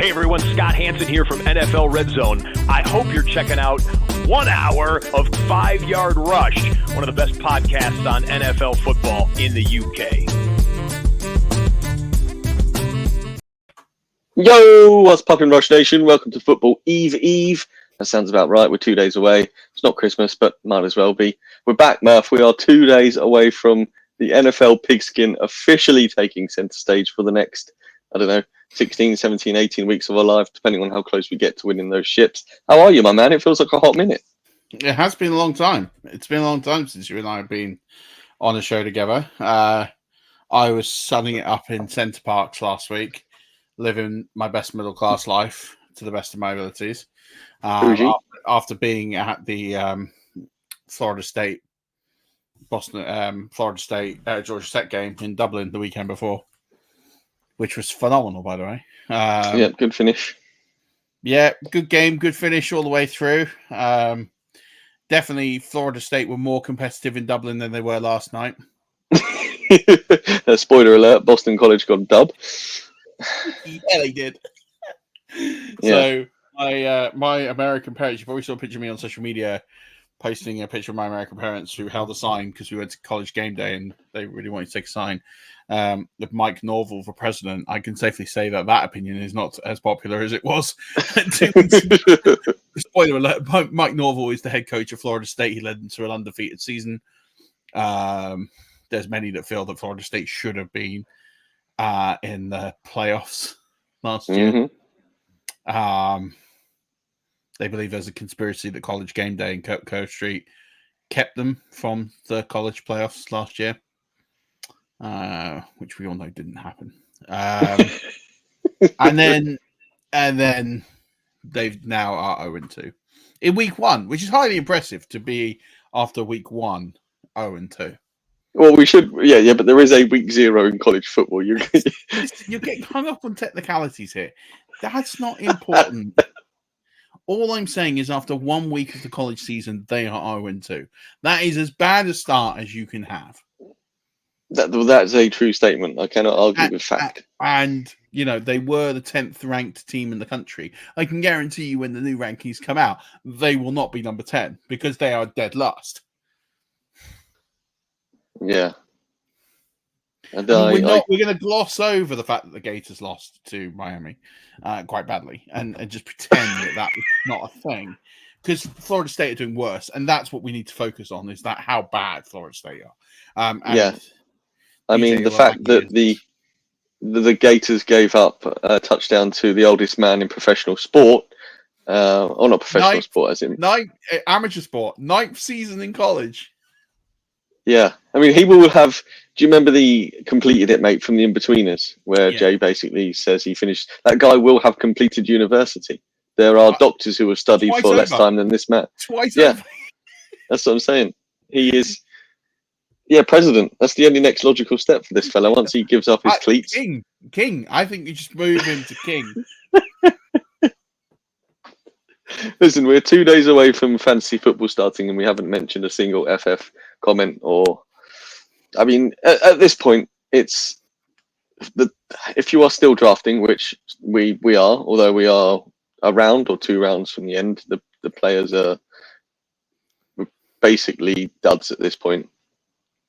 Hey everyone, Scott Hansen here from NFL Red Zone. I hope you're checking out 1 hour of 5 Yard Rush, one of the best podcasts on NFL football in the UK. Yo, what's poppin', Rush Nation? Welcome to Football Eve. That sounds about right. We're 2 days away. It's not Christmas, but might as well be. We're back, Murf. We are 2 days away from the NFL pigskin officially taking centre stage for the next, 16, 17, 18 weeks of our life, depending on how close we get to winning those ships. How are you, my man? It feels like a hot minute. It has been a long time. It's been a long time since you and I have been on a show together. I was sunning it up in Centre Parks last week, living my best middle class life to the best of my abilities. After being at the Florida State Georgia Tech game in Dublin the weekend before, which was phenomenal, by the way. Good finish. Yeah, good game, good finish all the way through. Definitely Florida State were more competitive in Dublin than they were last night. Spoiler alert, Boston College got a dub. Yeah, they did. Yeah. So my American parents, you probably saw a picture of me on social media posting a picture of my American parents who held a sign because we went to college game day and they really wanted to take a sign of Mike Norvell for president. I can safely say that opinion is not as popular as it was 2 weeks ago. Spoiler alert, Mike Norvell is the head coach of Florida State. He led them to an undefeated season. There's many that feel that Florida State should have been in the playoffs last year. They believe there's a conspiracy that College Game Day and Cove Street kept them from the college playoffs last year, which we all know didn't happen. And then they've now are 0-2 in week one, which is highly impressive to be after week one 0-2. Well, we should, but there is a week 0 in college football. You're getting hung up on technicalities here. That's not important. All I'm saying is after 1 week of the college season, they are 0-2. That is as bad a start as you can have. That's a true statement. I cannot argue with fact. And, they were the 10th ranked team in the country. I can guarantee you when the new rankings come out, they will not be number 10 because they are dead last. Yeah. And we're going to gloss over the fact that the Gators lost to Miami quite badly and just pretend that was not a thing, because Florida State are doing worse, and that's what we need to focus on, is that how bad Florida State are. I mean, the fact that the Gators gave up a touchdown to the oldest man in professional sport, or not professional sport, as in amateur sport, 9th season in college. Yeah, I mean, he will have. Do you remember the completed it, mate, from the In-Betweeners, where Jay basically says he finished? That guy will have completed university. There are doctors who have studied for less time than this man. Twice over. Yeah, that's what I'm saying. He is, president. That's the only next logical step for this fella once he gives up his cleats. King. I think you just move him to King. Listen, we're 2 days away from fantasy football starting, and we haven't mentioned a single FF comment or. I mean, at this point, it's if you are still drafting, which we are, although we are a round or 2 rounds from the end, the players are basically duds at this point.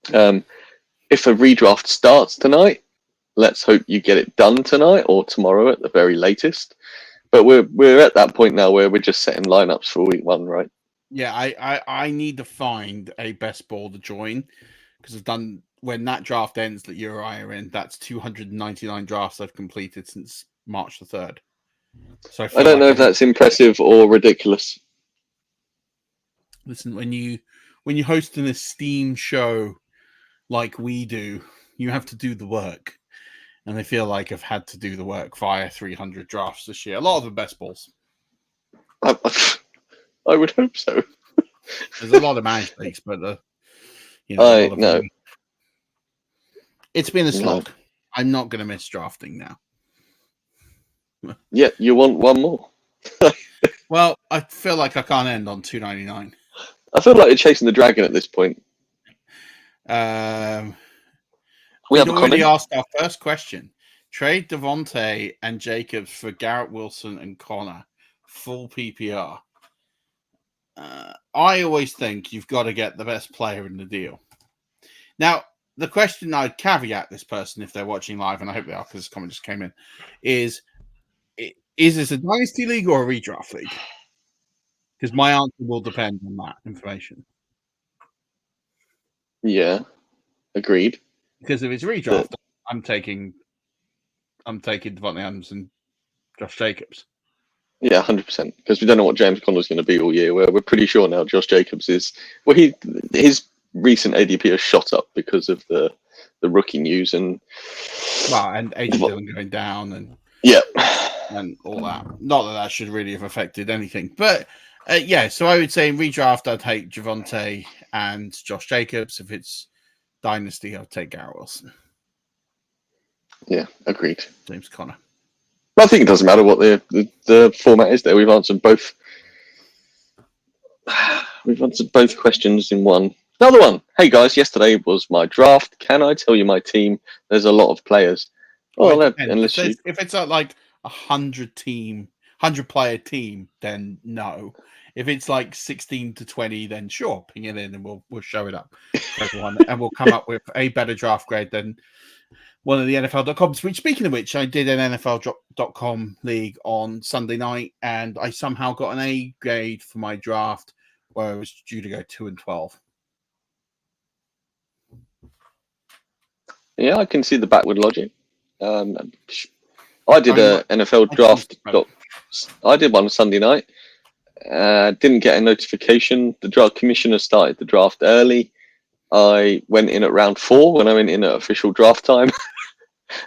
If a redraft starts tonight, let's hope you get it done tonight or tomorrow at the very latest. But we're at that point now where we're just setting lineups for week 1, right? Yeah, I need to find a best ball to join, because I've done, when that draft ends that you or I are in, that's 299 drafts I've completed since March the 3rd. So I don't know if that's impressive or ridiculous. Listen, when you host an esteemed show like we do, you have to do the work. And I feel like I've had to do the work via 300 drafts this year. A lot of them best balls. I would hope so. There's a lot of managed leagues, but no. It's been a slog. No. I'm not going to miss drafting now. Yeah, you want one more. Well, I feel like I can't end on 299. I feel like you're chasing the dragon at this point. We already asked our first question. Trade Devontae and Jacobs for Garrett Wilson and Connor. Full PPR. I always think you've got to get the best player in the deal. Now, the question I'd caveat this person if they're watching live, and I hope they are because this comment just came in, is this a dynasty league or a redraft league? Because my answer will depend on that information. Yeah, agreed. Because if it's redraft, I'm taking Devontae Adams and Josh Jacobs. Yeah, 100%. Because we don't know what James Conner's going to be all year. We're pretty sure now Josh Jacobs is. Well, his recent ADP has shot up because of the rookie news and AJ Dillon going down and all that. Not that should really have affected anything, but so I would say in redraft I'd take Javonte and Josh Jacobs. If it's dynasty, I'll take Garrett Wilson. Yeah, agreed. James Conner. I think it doesn't matter what the format is there. We've answered both. We've answered both questions in one. Another one. Hey guys, yesterday was my draft. Can I tell you my team? There's a lot of players. If it's like 100 player team, then no. If it's like 16 to 20, then sure, ping it in and we'll show it up for everyone, and we'll come up with a better draft grade than one of the NFL.coms. Which, speaking of which, I did an NFL.com league on Sunday night, and I somehow got an A grade for my draft, where I was due to go 2-12. Yeah, I can see the backward logic. I did an NFL draft. I did one on Sunday night. Didn't get a notification. The draft commissioner started the draft early. I went in at round 4 when I went in at official draft time.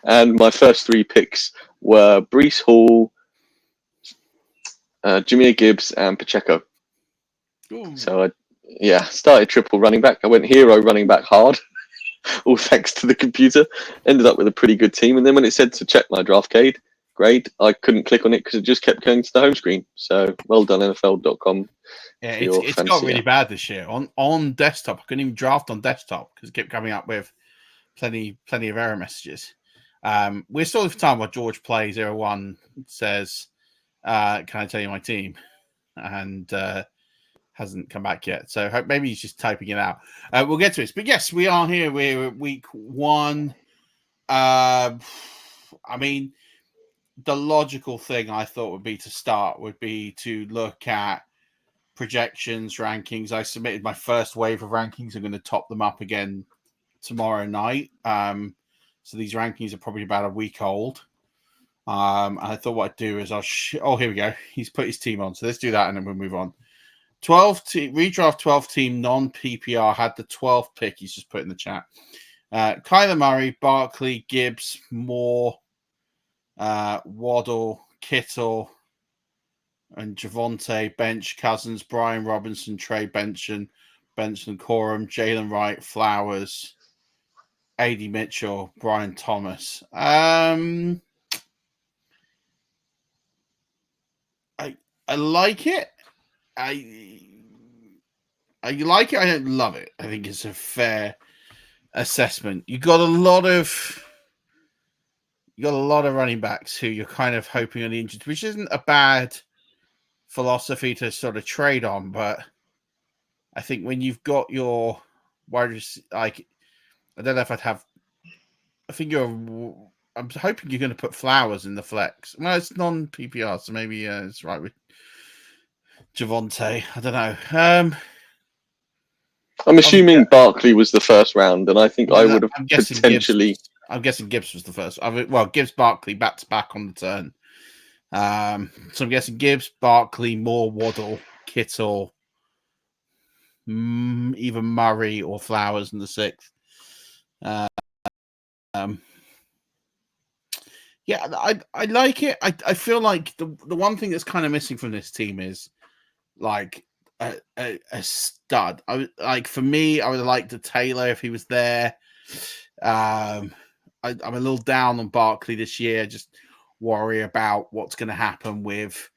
And my first 3 picks were Breece Hall, Jahmyr Gibbs, and Pacheco. Ooh. So I started triple running back. I went hero running back hard. All thanks to the computer. Ended up with a pretty good team. And then when it said to check my draft grade, I couldn't click on it because it just kept going to the home screen. So well done, NFL.com. Yeah, it's got really bad this year. On desktop, I couldn't even draft on desktop because it kept coming up with plenty of error messages. We're still at the time where George Play 01 says, can I tell you my team? And hasn't come back yet. So maybe he's just typing it out. We'll get to it. But yes, we are here. We're at week 1. I mean, the logical thing I thought would be to look at projections, rankings. I submitted my first wave of rankings. I'm going to top them up again tomorrow night. So these rankings are probably about a week old. And I thought what I'd do is here we go. He's put his team on. So let's do that and then we'll move on. Redraft 12 team non-PPR had the 12th pick. He's just put in the chat. Kyler Murray, Barkley, Gibbs, Moore, Waddle, Kittle, and Javonte, Bench, Cousins, Brian Robinson, Trey Benson, Corum, Jalen Wright, Flowers, A.D. Mitchell, Brian Thomas. I like it. I like it. I don't love it. I think it's a fair assessment. You got a lot of running backs who you're kind of hoping on the injured, which isn't a bad philosophy to sort of trade on, but I think when you've got your wide receiver, like, I don't know if I'd have. I'm hoping you're going to put Flowers in the flex. Well, it's non-PPR, so maybe it's right with Javonte. I don't know. I'm assuming Barkley was the first round, and I think I would have potentially. I'm guessing Gibbs was the first. Gibbs, Barkley, back to back on the turn. So I'm guessing Gibbs, Barkley, Moore, Waddle, Kittle, either Murray or Flowers in the 6th. I like it. I feel like the one thing that's kind of missing from this team is like a stud. For me, I would have liked a Taylor if he was there. I'm a little down on Barkley this year. Just worry about what's going to happen with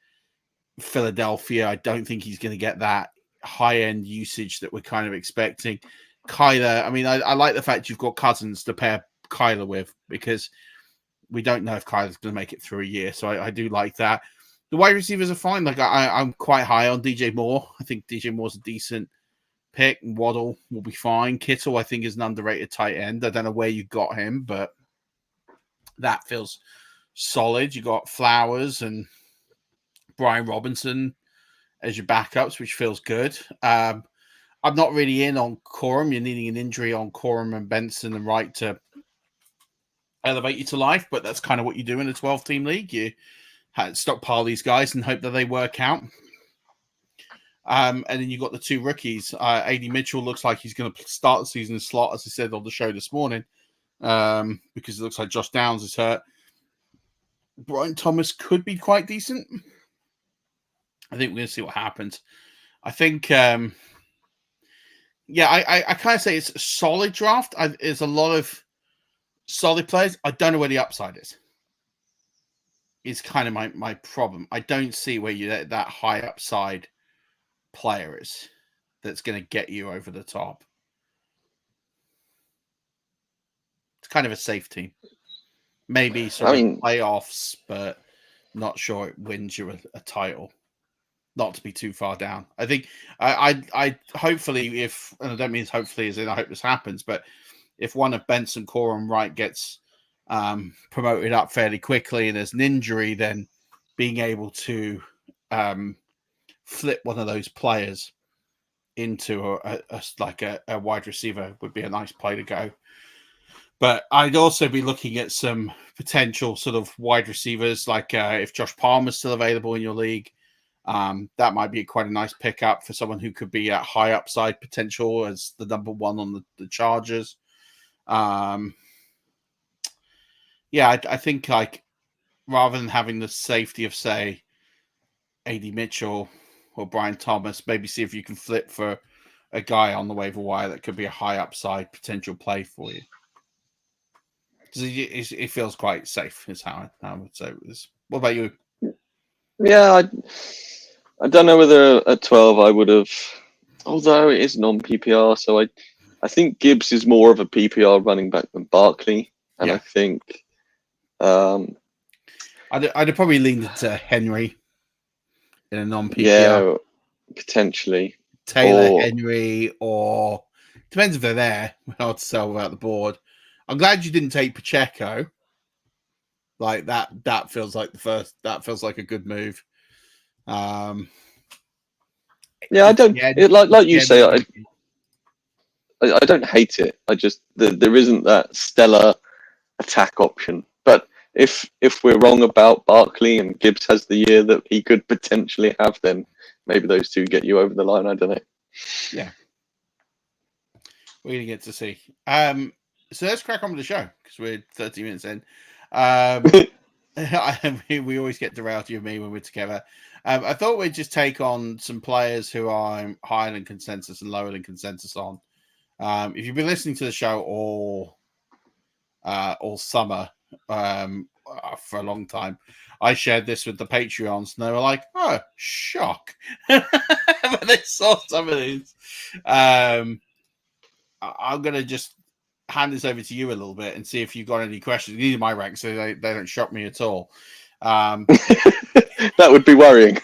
Philadelphia. I don't think he's going to get that high-end usage that we're kind of expecting. Kyler, I mean, I like the fact you've got Cousins to pair Kyler with, because We don't know if Kyler's going to make it through a year, so I do like that. The wide receivers are fine. Like I'm quite high on DJ Moore. I think DJ Moore's a decent pick. Waddle will be fine. Kittle, I think, is an underrated tight end. I don't know where you got him, but that feels solid. You got Flowers and Brian Robinson as your backups, which feels good. I'm not really in on Corum. You're needing an injury on Corum and Benson and Wright to elevate you to life, but that's kind of what you do in a 12-team league. You stockpile these guys and hope that they work out. And then you've got the two rookies. AD Mitchell looks like he's going to start the season in slot, as I said on the show this morning, because it looks like Josh Downs is hurt. Brian Thomas could be quite decent. I think we're going to see what happens. I think, I kind of say it's a solid draft. There's a lot of solid players. I don't know where the upside is. It's kind of my problem. I don't see where that high upside player is that's going to get you over the top. It's kind of a safe team. Maybe playoffs, but not sure it wins you a title. Not to be too far down. I think I hopefully, and I don't mean hopefully as in I hope this happens, but if one of Benson, Corum, Wright gets promoted up fairly quickly and there's an injury, then being able to flip one of those players into a wide receiver would be a nice play to go. But I'd also be looking at some potential sort of wide receivers, like if Josh Palmer's still available in your league, that might be quite a nice pickup for someone who could be at high upside potential as the number one on the Chargers. I think like rather than having the safety of, say, AD Mitchell or Brian Thomas, maybe see if you can flip for a guy on the waiver wire that could be a high upside potential play for you. It feels quite safe, is how I would say it was. What about you? Yeah, I don't know whether at 12 I would have, although it is non-PPR, so I think Gibbs is more of a PPR running back than Barkley, and I think I'd probably leaned into Henry in a non-PPR. Yeah, potentially. Taylor, Henry, or depends if they're there. Hard to sell without the board. I'm glad you didn't take Pacheco. Like that feels like that feels like a good move. I don't like you say. I don't hate it. I just there isn't that stellar attack option. But if we're wrong about Barkley and Gibbs has the year that he could potentially have, then maybe those two get you over the line. I don't know. Yeah, we're gonna get to see. So let's crack on with the show because we're 30 minutes in. We always get derailed, you and me, when we're together. I thought we'd just take on some players who are higher than consensus and lower than consensus on. If you've been listening to the show all summer for a long time, I shared this with the Patreons, and they were like, "Oh, shock!" when they saw some of these. I'm gonna just hand this over to you a little bit and see if you've got any questions. These are my ranks, so they don't shock me at all. That would be worrying.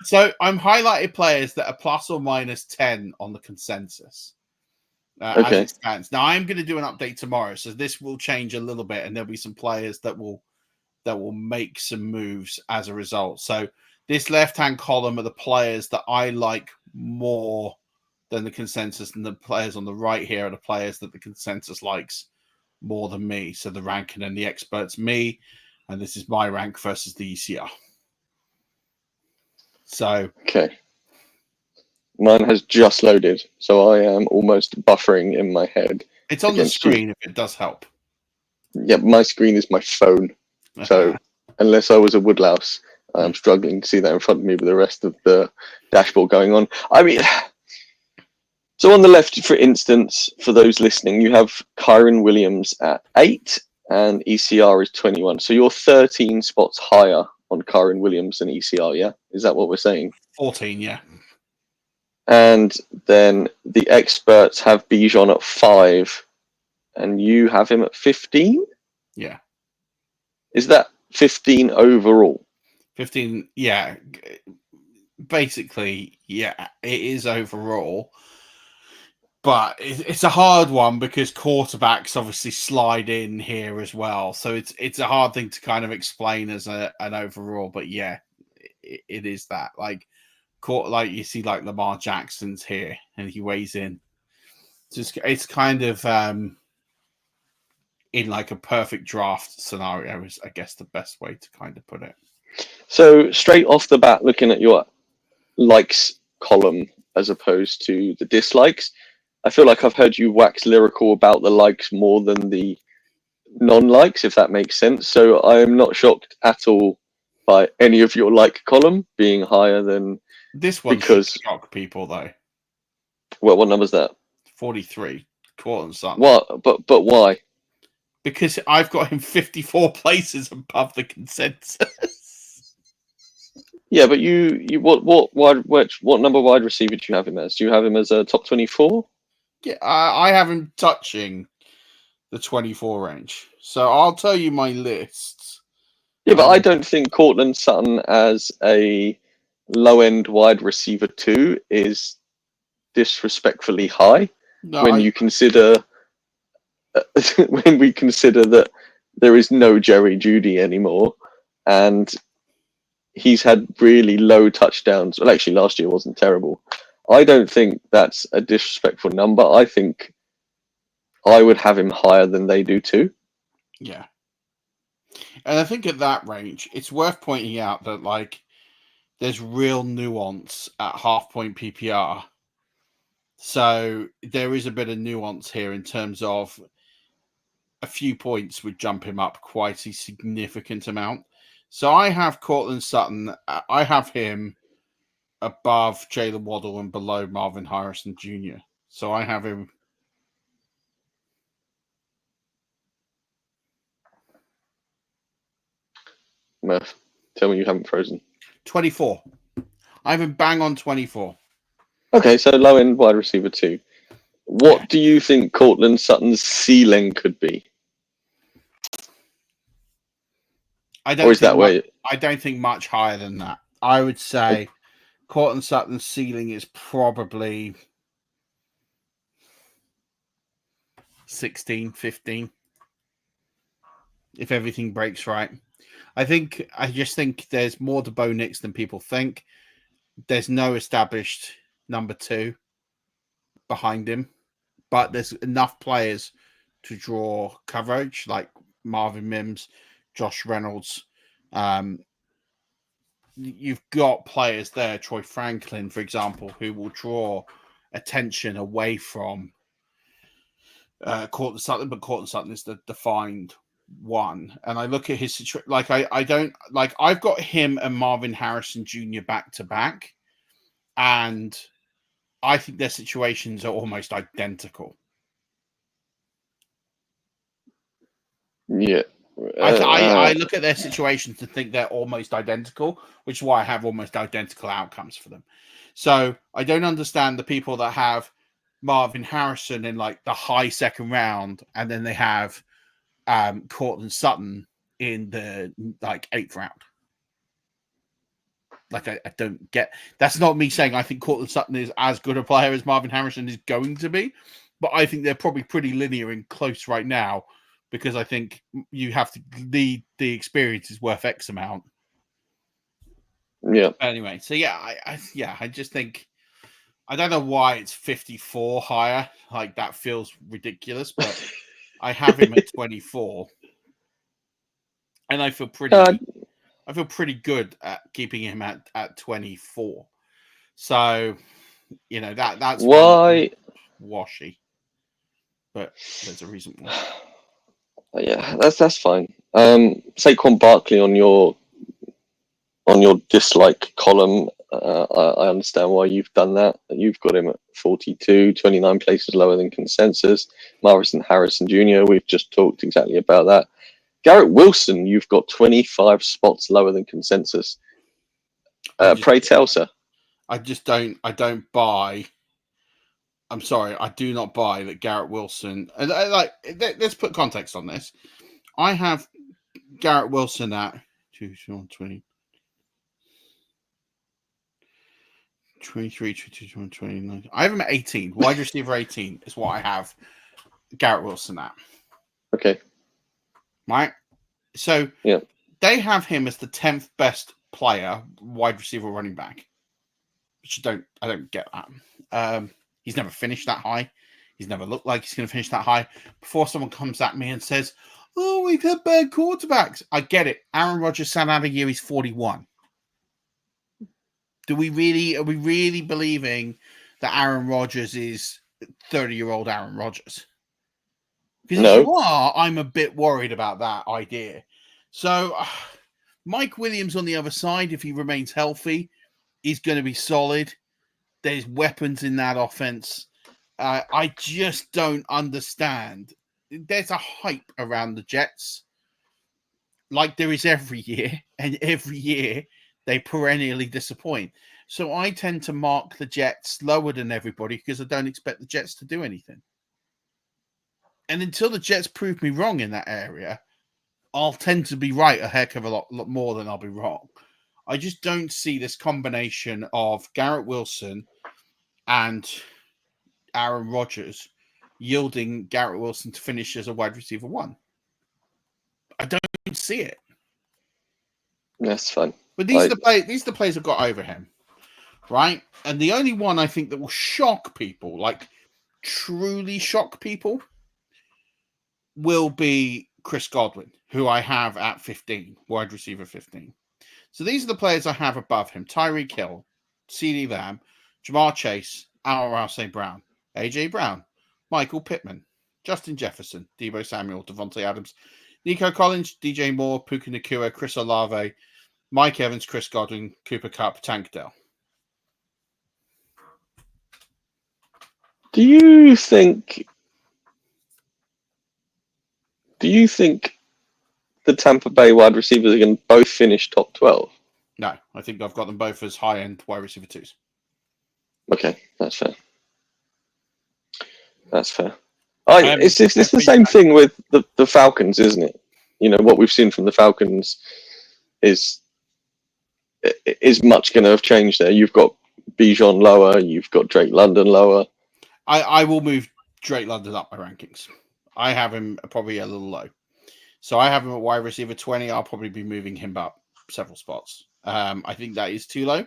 So I'm highlighted players that are plus or minus 10 on the consensus. As it stands. Now I'm going to do an update tomorrow, so this will change a little bit, and there'll be some players that will make some moves as a result. So this left-hand column are the players that I like more than the consensus, and the players on the right here are the players that the consensus likes more than me. So the ranking and the experts, me, and this is my rank versus the ECR. So okay, mine has just loaded, so I am almost buffering in my head. It's on the screen if it does help. Yeah, my screen is my phone, so unless I was a woodlouse, I'm struggling to see that in front of me with the rest of the dashboard going on. I mean. So on the left, for instance, for those listening, you have Kyren Williams at 8 and ECR is 21. So you're 13 spots higher on Kyren Williams than ECR, yeah? Is that what we're saying? 14, yeah. And then the experts have Bijan at 5 and you have him at 15? Yeah. Is that 15 overall? 15, yeah. Basically, yeah, it is overall. But it's a hard one because quarterbacks obviously slide in here as well. So it's a hard thing to kind of explain as an overall. But yeah, it is that. Like you see like Lamar Jackson's here and he weighs in. It's kind of in like a perfect draft scenario is I guess the best way to kind of put it. So straight off the bat, looking at your likes column as opposed to the dislikes, I feel like I've heard you wax lyrical about the likes more than the non-likes, if that makes sense. So I am not shocked at all by any of your like column being higher than this one. Because shock people though. Well, what number's that? 43. Cortland Sutton. What? But why? Because I've got him 54 places above the consensus. Yeah, but what number wide receiver do you have him as? Do you have him as a top 24? Yeah, I have him touching the 24 range. So I'll tell you my lists. Yeah, but I don't think Cortland Sutton as a low-end wide receiver 2 is disrespectfully high you consider when we consider that there is no Jerry Jeudy anymore, and he's had really low touchdowns. Well, actually, last year wasn't terrible. I don't think that's a disrespectful number. I think I would have him higher than they do too. Yeah. And I think at that range, it's worth pointing out that like there's real nuance at half-point PPR. So there is a bit of nuance here in terms of a few points would jump him up quite a significant amount. So I have Cortland Sutton. I have him above Jalen Waddle and below Marvin Harrison Jr. So I have him. Murf, tell me you haven't frozen. 24. I have him bang on 24. Okay, so low end wide receiver 2. What do you think Cortland Sutton's ceiling could be? I don't think much higher than that. I would say Cortland Sutton's ceiling is probably 16, 15. If everything breaks right. I just think there's more to Bo Nix than people think. There's no established number 2 behind him, but there's enough players to draw coverage like Marvin Mims, Josh Reynolds. You've got players there, Troy Franklin, for example, who will draw attention away from Cortland Sutton, but Cortland Sutton is the defined one. And I look at his situation, like I don't like I've got him and Marvin Harrison Jr. back to back, and I think their situations are almost identical. Yeah. I look at their situations and think they're almost identical, which is why I have almost identical outcomes for them. So I don't understand the people that have Marvin Harrison in like the high second round, and then they have Cortland Sutton in the like 8th round. Like I don't get. That's not me saying I think Cortland Sutton is as good a player as Marvin Harrison is going to be, but I think they're probably pretty linear and close right now. Because I think you have to the experience is worth X amount. Yeah. Anyway, so I just think I don't know why it's 54 higher. Like that feels ridiculous, but I have him at 24, and I feel pretty good at keeping him at 24. So that's why washy, but there's a reason why. Yeah, that's fine. Saquon Barkley on your dislike column. I understand why you've done that. You've got him at 42, 29 places lower than consensus. Marvin Harrison Jr., we've just talked exactly about that. Garrett Wilson, you've got 25 spots lower than consensus. Pray tell, sir. I don't buy. I'm sorry, I do not buy that Garrett Wilson. And let's put context on this. I have Garrett Wilson at 20, 23, 22, 29. I have him at 18. Wide receiver 18 is what I have Garrett Wilson at. Okay. Right? So they have him as the 10th best player, wide receiver, running back. Which I don't get that. He's never finished that high. He's never looked like he's going to finish that high. Before someone comes at me and says, "Oh, we've had bad quarterbacks," I get it. Aaron Rodgers sat out a year. He's 41. Are we really believing that Aaron Rodgers is 30-year-old Aaron Rodgers? Because if you are, I'm a bit worried about that idea. So, Mike Williams on the other side, if he remains healthy, is going to be solid. There's weapons in that offense. I just don't understand. There's a hype around the Jets, like there is every year, and every year they perennially disappoint. So I tend to mark the Jets lower than everybody because I don't expect the Jets to do anything. And until the Jets prove me wrong in that area, I'll tend to be right a heck of a lot more than I'll be wrong. I just don't see this combination of Garrett Wilson and Aaron Rodgers yielding Garrett Wilson to finish as a wide receiver 1. I don't see it. That's fine. But these are the players I've got over him, right? And the only one I think that will shock people, like truly shock people, will be Chris Godwin, who I have at 15, wide receiver 15. So these are the players I have above him: Tyreek Hill, CeeDee Lamb, Jamar Chase, Amon-Ra St. Brown, AJ Brown, Michael Pittman, Justin Jefferson, Deebo Samuel, Devontae Adams, Nico Collins, DJ Moore, Puka Nacua, Chris Olave, Mike Evans, Chris Godwin, Cooper Kupp, Tank Dell. Do you think the Tampa Bay wide receivers are going to both finish top 12? No, I think I've got them both as high-end wide receiver 2s. Okay, that's fair. It's the same thing with the Falcons, isn't it? You know, what we've seen from the Falcons is much going to have changed there. You've got Bijan lower, you've got Drake London lower. I will move Drake London up my rankings. I have him probably a little low. So I have him at wide receiver 20. I'll probably be moving him up several spots. I think that is too low.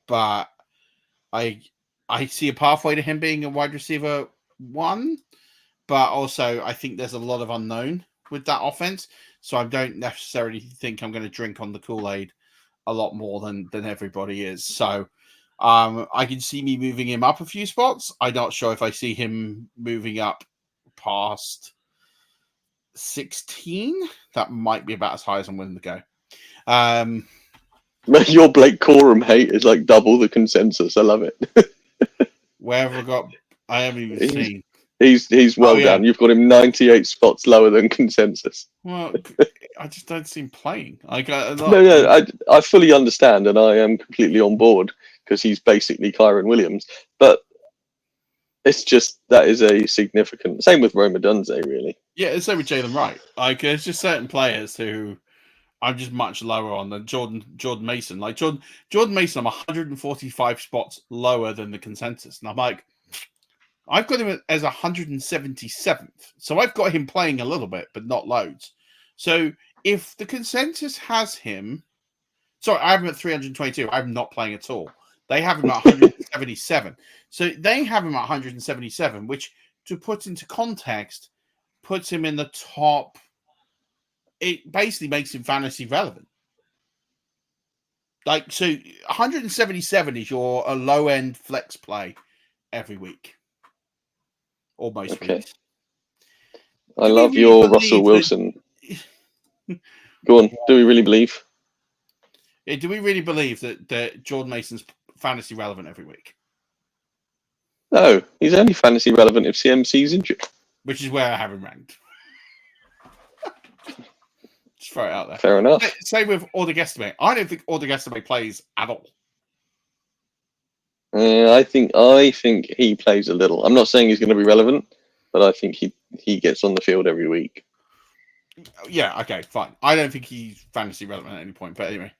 But I see a pathway to him being a wide receiver 1. But also, I think there's a lot of unknown with that offense. So I don't necessarily think I'm going to drink on the Kool-Aid a lot more than everybody is. So I can see me moving him up a few spots. I'm not sure if I see him moving up past 16. That might be about as high as I'm willing to go. Your Blake Corum hate is like double the consensus. I love it. Where have I got? I haven't even seen. He's well down. You've got him 98 spots lower than consensus. Well, I just don't see him playing. I fully understand, and I am completely on board because he's basically Kyron Williams. But it's just that is a significant. Same with Rome Odunze, really. Yeah, it's same with Jalen Wright. Like, there's just certain players who I'm just much lower on than Jordan Mason. Like Jordan Mason, I'm 145 spots lower than the consensus, and I'm like, I've got him as 177th. So I've got him playing a little bit, but not loads. So if the consensus has him, sorry, I have him at 322. I'm not playing at all. They have him at 177. So they have him at 177, which, to put into context, puts him in the top. It basically makes him fantasy relevant. Like, so 177 is a low-end flex play every week. Or most weeks. I love your Russell Wilson. Go on. Do we really believe? Yeah, do we really believe that Jordan Mason's fantasy relevant every week? No, he's only fantasy relevant if CMC's injured. Which is where I have him ranked. Just throw it out there. Fair enough. Same with Odigestime. I don't think Odigestime plays at all. I think he plays a little. I'm not saying he's going to be relevant, but I think he gets on the field every week. Yeah, okay, fine. I don't think he's fantasy relevant at any point, but anyway,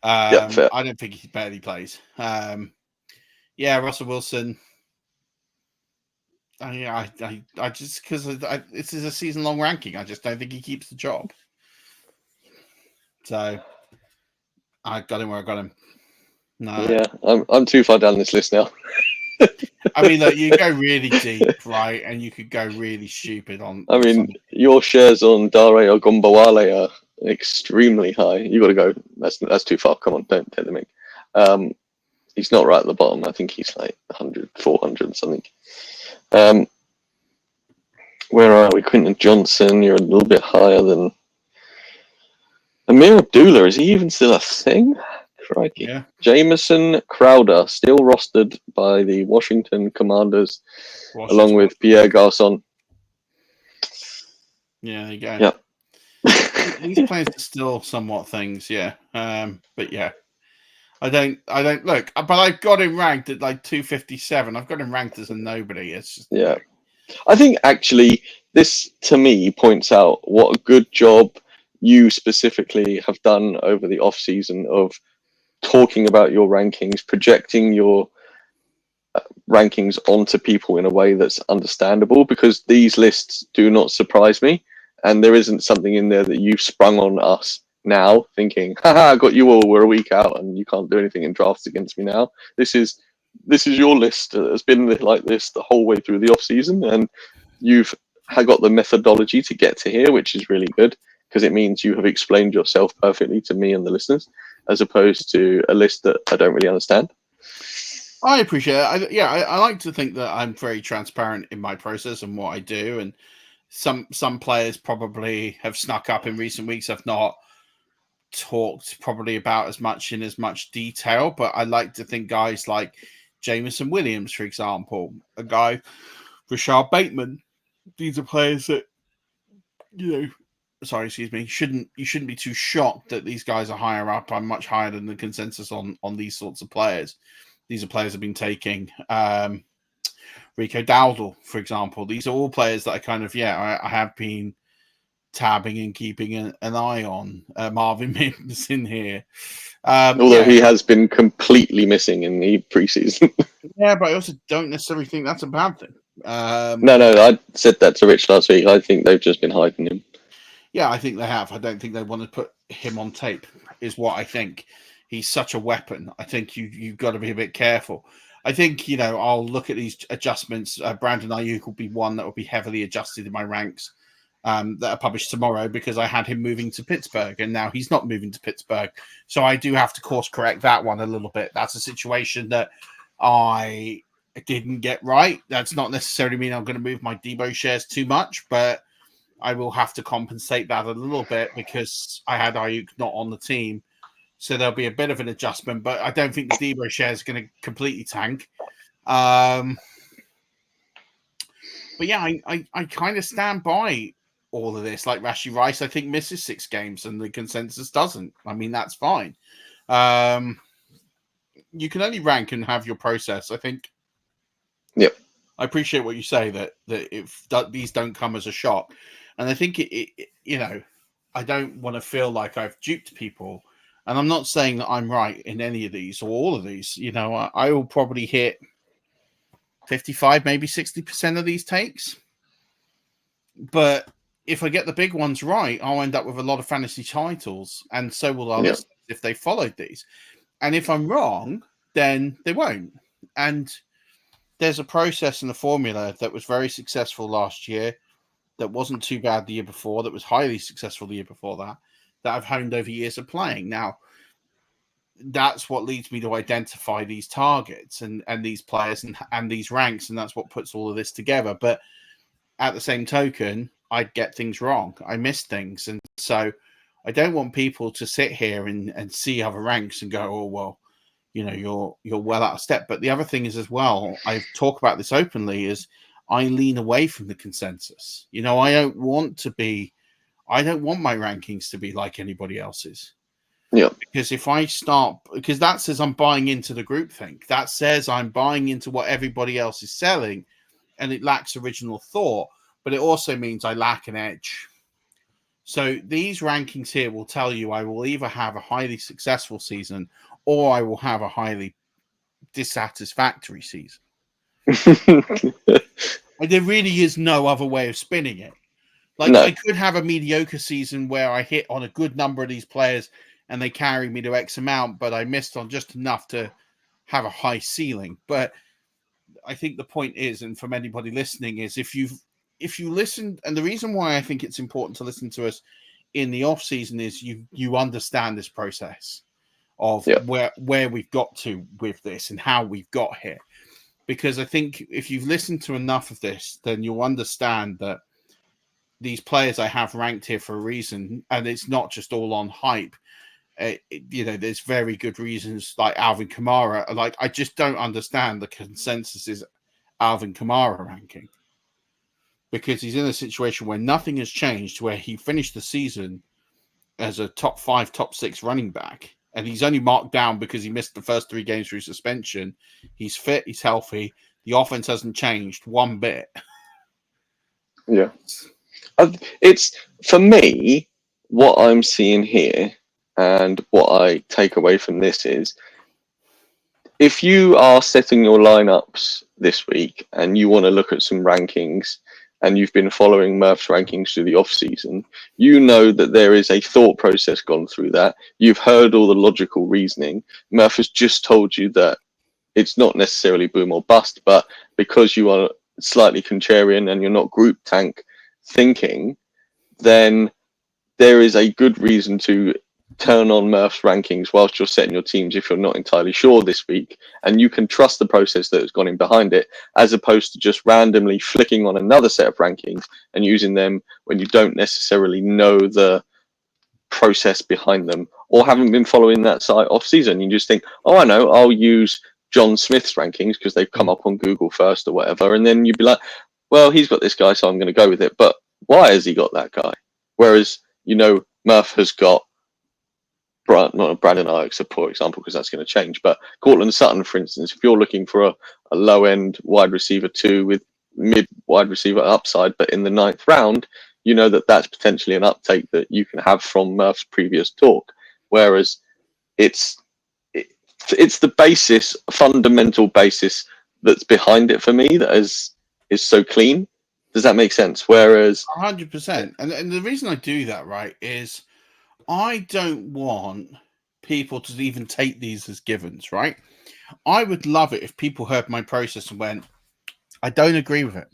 Fair. I don't think he barely plays. Yeah, Russell Wilson. I just because this is a season-long ranking. I just don't think he keeps the job. So I got him where I got him. No, Yeah, I'm too far down this list now. I mean, look, you go really deep, right, and you could go really stupid on. I mean, your shares on Dare or Gumbawale are extremely high. You got to go. That's too far. Come on, don't take the mic. He's not right at the bottom. I think he's like 100, 400 something. Where are we? Quinton Johnson, you're a little bit higher than Amir Abdullah. Is he even still a thing? Crikey. Yeah. Jamison Crowder, still rostered by the Washington Commanders, along with Pierre Garçon. Yeah, there you go. Yeah. These players are still somewhat things, yeah. But yeah. I don't look, but I've got him ranked at like 257. I've got him ranked as a nobody. It's just I think actually this to me points out what a good job you specifically have done over the off season of talking about your rankings, projecting your rankings onto people in a way that's understandable, because these lists do not surprise me, and there isn't something in there that you've sprung on us now thinking, haha, I got you all, we're a week out and you can't do anything in drafts against me now. This is your list that's been like this the whole way through the off season, and you've got the methodology to get to here, which is really good, because it means you have explained yourself perfectly to me and the listeners, as opposed to a list that I don't really understand. I appreciate it. I like to think that I'm very transparent in my process and what I do, and some players probably have snuck up in recent weeks. I've not talked probably about as much detail, but I like to think guys like Jameson Williams, for example, a guy Rashard Bateman, these are players that you shouldn't be too shocked that these guys are higher up. I'm much higher than the consensus on these sorts of players. These are players I've been taking. Rico Dowdle, for example. These are all players that I kind of I have been tabbing and keeping an eye on. Marvin Mims in here. Although he has been completely missing in the preseason. Yeah, but I also don't necessarily think that's a bad thing. No, I said that to Rich last week. I think they've just been hiding him. Yeah, I think they have. I don't think they want to put him on tape, is what I think. He's such a weapon. I think you've got to be a bit careful. I think, I'll look at these adjustments. Brandon Ayuk will be one that will be heavily adjusted in my ranks that are published tomorrow, because I had him moving to Pittsburgh and now he's not moving to Pittsburgh. So I do have to course correct that one a little bit. That's a situation that I didn't get right. That's not necessarily mean I'm going to move my Debo shares too much, but I will have to compensate that a little bit because I had Ayuk not on the team. So there'll be a bit of an adjustment, but I don't think the Debo share is going to completely tank. But yeah, I kind of stand by all of this. Like Rashee Rice, I think misses 6 games and the consensus doesn't. I mean, that's fine. You can only rank and have your process, I think. Yep. I appreciate what you say that if these don't come as a shock. And I think I don't want to feel like I've duped people. And I'm not saying that I'm right in any of these or all of these. I will probably hit 55, maybe 60% of these takes. But if I get the big ones right, I'll end up with a lot of fantasy titles. And so will our listeners if they followed these. And if I'm wrong, then they won't. And there's a process and a formula that was very successful last year, that wasn't too bad the year before, that was highly successful the year before that I've honed over years of playing. Now, that's what leads me to identify these targets and these players and these ranks, and that's what puts all of this together. But at the same token, I get things wrong. I miss things. And so I don't want people to sit here and see other ranks and go, oh, well, you're well out of step. But the other thing is as well, I talk about this openly, is I lean away from the consensus. I don't want my rankings to be like anybody else's. Yeah. Because because that says I'm buying into the groupthink. That says I'm buying into what everybody else is selling, and it lacks original thought, but it also means I lack an edge. So these rankings here will tell you I will either have a highly successful season or I will have a highly dissatisfactory season. There really is no other way of spinning it. Like, No. I could have a mediocre season where I hit on a good number of these players and they carry me to X amount, but I missed on just enough to have a high ceiling. But I think the point is, and from anybody listening, is if you listen, and the reason why I think it's important to listen to us in the off season is you understand this process of where we've got to with this and how we've got here. Because I think if you've listened to enough of this, then you'll understand that these players I have ranked here for a reason, and it's not just all on hype. There's very good reasons, like Alvin Kamara. Like, I just don't understand the consensus is Alvin Kamara ranking, because he's in a situation where nothing has changed, where he finished the season as a top 5, top 6 running back, and he's only marked down because he missed the first 3 games through suspension. He's fit, he's healthy. The offense hasn't changed one bit. Yeah. It's, for me, what I'm seeing here and what I take away from this is, if you are setting your lineups this week and you want to look at some rankings and you've been following Murf's rankings through the off season, you know that there is a thought process gone through that. You've heard all the logical reasoning. Murf has just told you that it's not necessarily boom or bust, but because you are slightly contrarian and you're not group tank thinking, then there is a good reason to turn on Murf's rankings whilst you're setting your teams if you're not entirely sure this week, and you can trust the process that has gone in behind it, as opposed to just randomly flicking on another set of rankings and using them when you don't necessarily know the process behind them or haven't been following that site off season. You just think, oh, I know, I'll use John Smith's rankings because they've come up on Google first or whatever, and then you'd be like, well, he's got this guy, so I'm going to go with it. But why has he got that guy? Whereas, Murf has got not Brandon Ayuk's a poor example because that's going to change, but Cortland Sutton, for instance, if you're looking for a low-end wide receiver 2 with mid wide receiver upside, but in the 9th round, you know that that's potentially an uptake that you can have from Murf's previous talk. Whereas it's the basis, fundamental basis that's behind it for me that is so clean. Does that make sense? Whereas 100%. And the reason I do that, right, is I don't want people to even take these as givens, right? I would love it if people heard my process and went, I don't agree with it.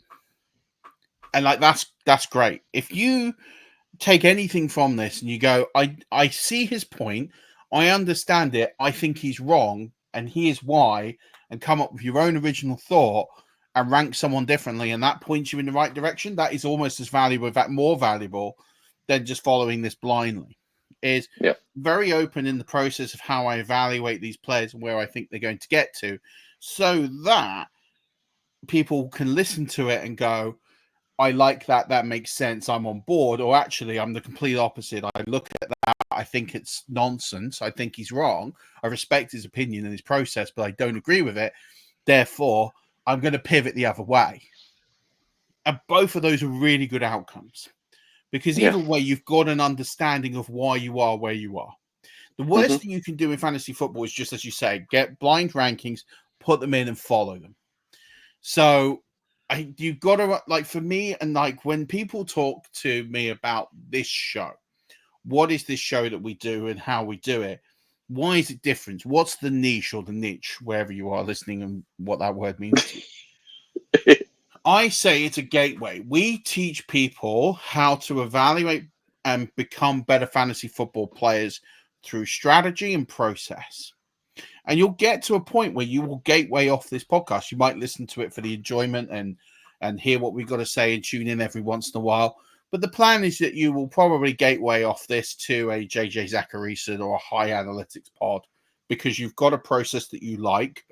And like, that's great. If you take anything from this and you go, I see his point, I understand it, I think he's wrong, and here's why, and come up with your own original thought and rank someone differently, and that points you in the right direction, that is almost as valuable, in fact, more valuable than just following this blindly. Is very open in the process of how I evaluate these players and where I think they're going to get to, so that people can listen to it and go, I like that, that makes sense, I'm on board, or actually I'm the complete opposite. I look at that, I think it's nonsense, I think he's wrong, I respect his opinion and his process, but I don't agree with it, therefore I'm going to pivot the other way. And both of those are really good outcomes, because either way you've got an understanding of why you are where you are. The worst thing you can do in fantasy football is, just as you say, get blind rankings, put them in and follow them. So you've got to, like, for me, and like when people talk to me about this show, what is this show that we do and how we do it? Why is it different? What's the niche or the niche, wherever you are listening, and what that word means to you? I say it's a gateway. We teach people how to evaluate and become better fantasy football players through strategy and process. And you'll get to a point where you will gateway off this podcast. You might listen to it for the enjoyment and hear what we've got to say and tune in every once in a while. But the plan is that you will probably gateway off this to a JJ Zacharyson or a high analytics pod, because you've got a process that you like,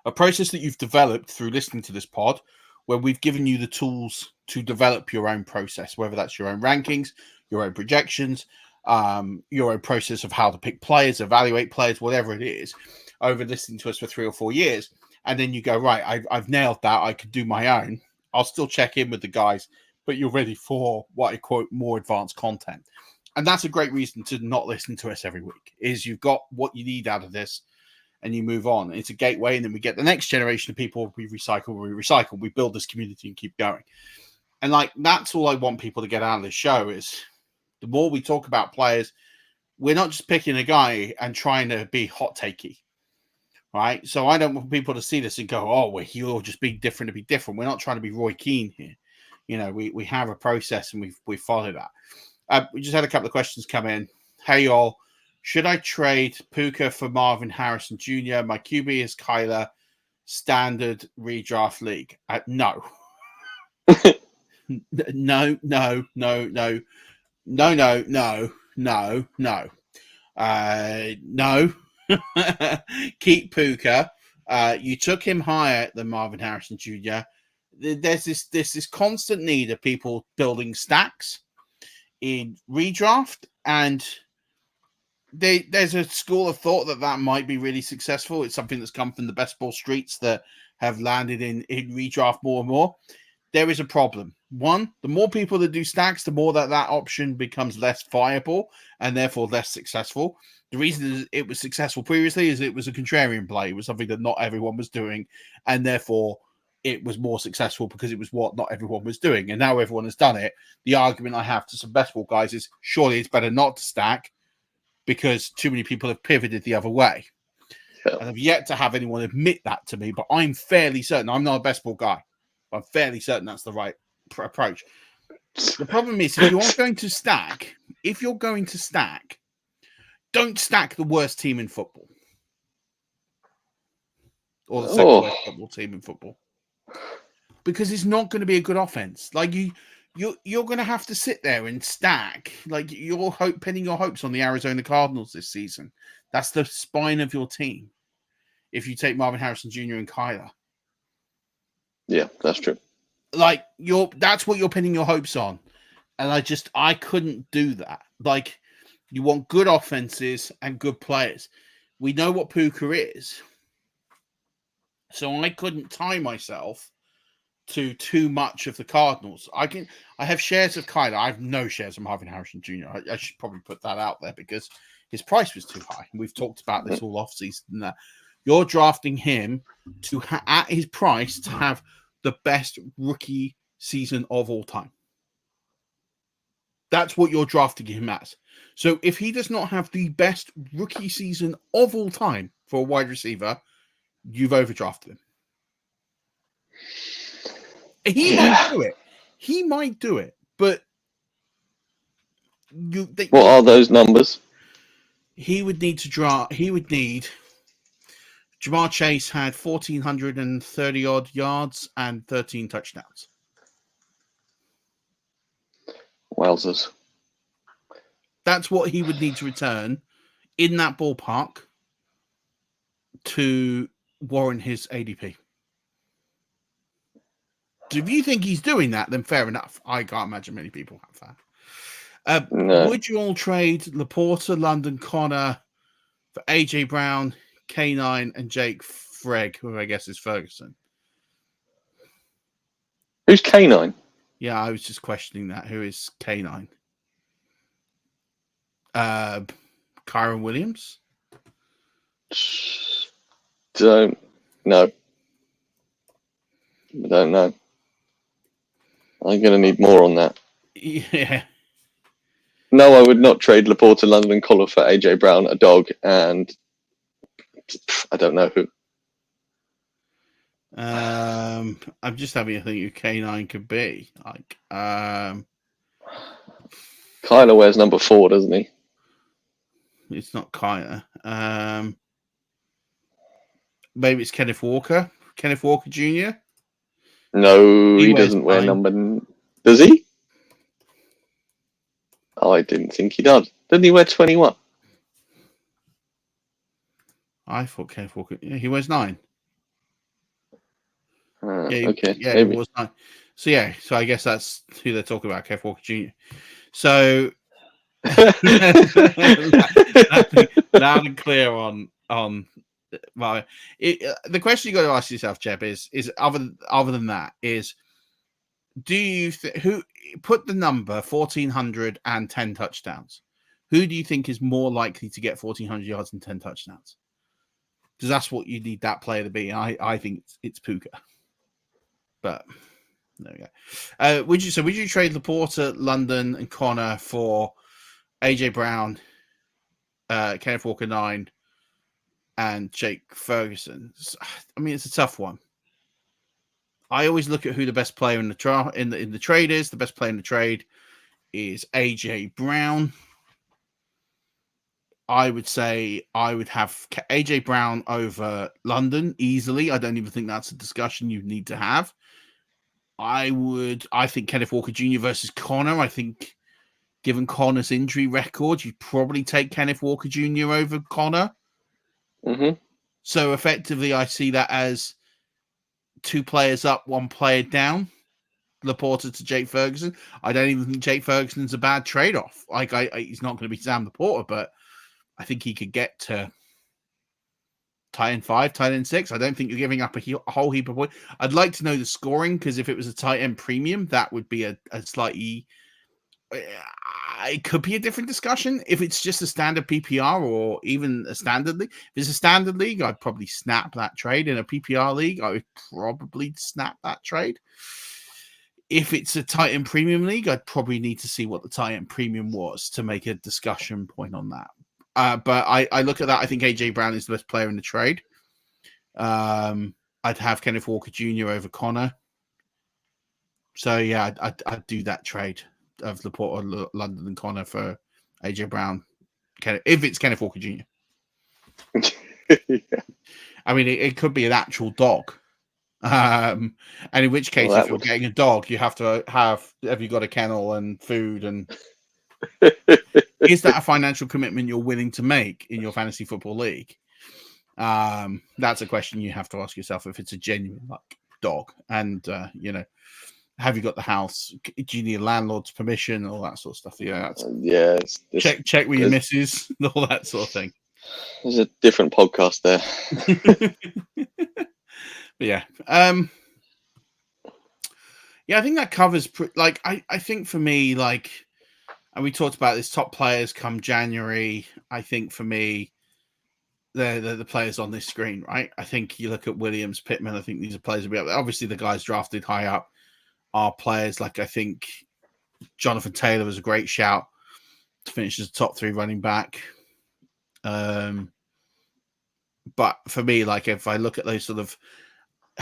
a process that you've developed through listening to this pod, where we've given you the tools to develop your own process, whether that's your own rankings, your own projections, your own process of how to pick players, evaluate players, whatever it is, over listening to us for 3 or 4 years. And then you go, right, I've nailed that, I could do my own. I'll still check in with the guys, but you're ready for what I quote more advanced content. And that's a great reason to not listen to us every week, is you've got what you need out of this and you move on. It's a gateway, and then we get the next generation of people. We recycle, we build this community and keep going. And like, that's all I want people to get out of this show is the more we talk about players, we're not just picking a guy and trying to be hot takey, right? So I don't want people to see this and go, oh, well, you'll just be different to be different. We're not trying to be Roy Keane here. You know, we have a process and we follow that. We just had a couple of questions come in. Hey, y'all. Should I trade Puka for Marvin Harrison Jr.? My QB is Kyler. Standard redraft league. No. No. No. Keep Puka. You took him higher than Marvin Harrison Jr. There's this constant need of people building stacks in redraft, and there's a school of thought that might be really successful. It's something that's come from the best ball streets that have landed in redraft more and more. There is a problem. One, the more people that do stacks, the more that option becomes less viable and therefore less successful. The reason it was successful previously is it was a contrarian play. It was something that not everyone was doing, and therefore it was more successful because it was what not everyone was doing. And now everyone has done it. The argument I have to some best ball guys is surely it's better not to stack because too many people have pivoted the other way. Yeah. And I've yet to have anyone admit that to me, but I'm fairly certain. I'm not a best ball guy. I'm fairly certain that's the right approach. The problem is, if you're going to stack, don't stack the worst team in football or the second worst football team in football, because it's not going to be a good offense. Like you're going to have to sit there and stack. Like you're pinning your hopes on the Arizona Cardinals this season. That's the spine of your team. If you take Marvin Harrison Jr. and Kyler. Yeah, that's true. Like that's what you're pinning your hopes on. And I couldn't do that. Like, you want good offenses and good players. We know what Puka is. So I couldn't tie myself to too much of the Cardinals. I have shares of Kyler. I have no shares of Marvin Harrison Jr. I should probably put that out there because his price was too high. We've talked about this all offseason. That you're drafting him to at his price to have the best rookie season of all time. That's what you're drafting him as. So if he does not have the best rookie season of all time for a wide receiver, you've overdrafted him. He might do it. But what are those numbers? He would need to draft. Jamar Chase had 1,430 odd yards and 13 touchdowns. Wowzers. That's what he would need to return in that ballpark to warrant his ADP. So if you think he's doing that, then fair enough. I can't imagine many people have that. No. Would you all trade Laporta, London Connor for AJ Brown, K9, and Jake Fregg, who I guess is Ferguson? Who's K9? Yeah, I was just questioning that. Who is K9? Kyron Williams? Don't know. I don't know. I'm going to need more on that. Yeah. No, I would not trade Laporta, London Collar for AJ Brown, a dog, and I don't know who. I'm just having a think who K9 could be. Like, Kyler wears number 4, doesn't he? It's not Kyler. Maybe it's Kenneth Walker. Kenneth Walker Jr. No, he doesn't wear number. Does he? Oh, I didn't think he does. Didn't he wear 21? I thought Kenneth Walker. Yeah, he wears 9. Okay. Yeah, maybe. He was 9. So yeah, so I guess that's who they're talking about, Kenneth Walker Jr. So loud and clear on. Well, the question you got to ask yourself, Jeb, is other than that is Do you who put the number 1,410 touchdowns? Who do you think is more likely to get 1,400 yards and 10 touchdowns? Because that's what you need that player to be. I think it's Puka. But there we go. Would you trade Laporta, London, and Connor for AJ Brown, Kenneth Walker 9, and Jake Ferguson? I mean, it's a tough one. I always look at who the best player in the trade is. The best player in the trade is AJ Brown. I would say I would have AJ Brown over London easily. I don't even think that's a discussion you need to have. I think Kenneth Walker Jr. versus Connor. I think given Connor's injury record, you'd probably take Kenneth Walker Jr. over Connor. Mm-hmm. So effectively, I see that as 2 players up, 1 player down. Laporta to Jake Ferguson. I don't even think Jake Ferguson's a bad trade-off. Like he's not going to be Sam Laporta, but I think he could get to tight end 5, tight end 6. I don't think you're giving up a whole heap of points. I'd like to know the scoring, because if it was a tight end premium, that would be a slightly... It could be a different discussion. If it's just a standard PPR or even a standard league. If it's a standard league, I'd probably snap that trade. In a PPR league, I would probably snap that trade. If it's a tight end premium league, I'd probably need to see what the tight end premium was to make a discussion point on that. But I look at that. I think AJ Brown is the best player in the trade. I'd have Kenneth Walker Jr. over Connor. So yeah, I'd do that trade of Laporta, London, and Connor for AJ Brown. If it's Kenneth Walker Jr. Yeah. I mean, it could be an actual dog. And in which case, if you're getting a dog, you have to have you got a kennel and food, and is that a financial commitment you're willing to make in your fantasy football league? That's a question you have to ask yourself if it's a genuine dog. And have you got the house? Do you need a landlord's permission? All that sort of stuff. Yeah, check with your missus, all that sort of thing. There's a different podcast there. But yeah, I think that covers. I think for me, and we talked about this, top players come January. I think for me, they're the players on this screen, right? I think you look at Williams, Pittman. I think these are players will be up there. Obviously, the guys drafted high up are players I think Jonathan Taylor was a great shout to finish as a top 3 running back. But for me, if I look at those sort of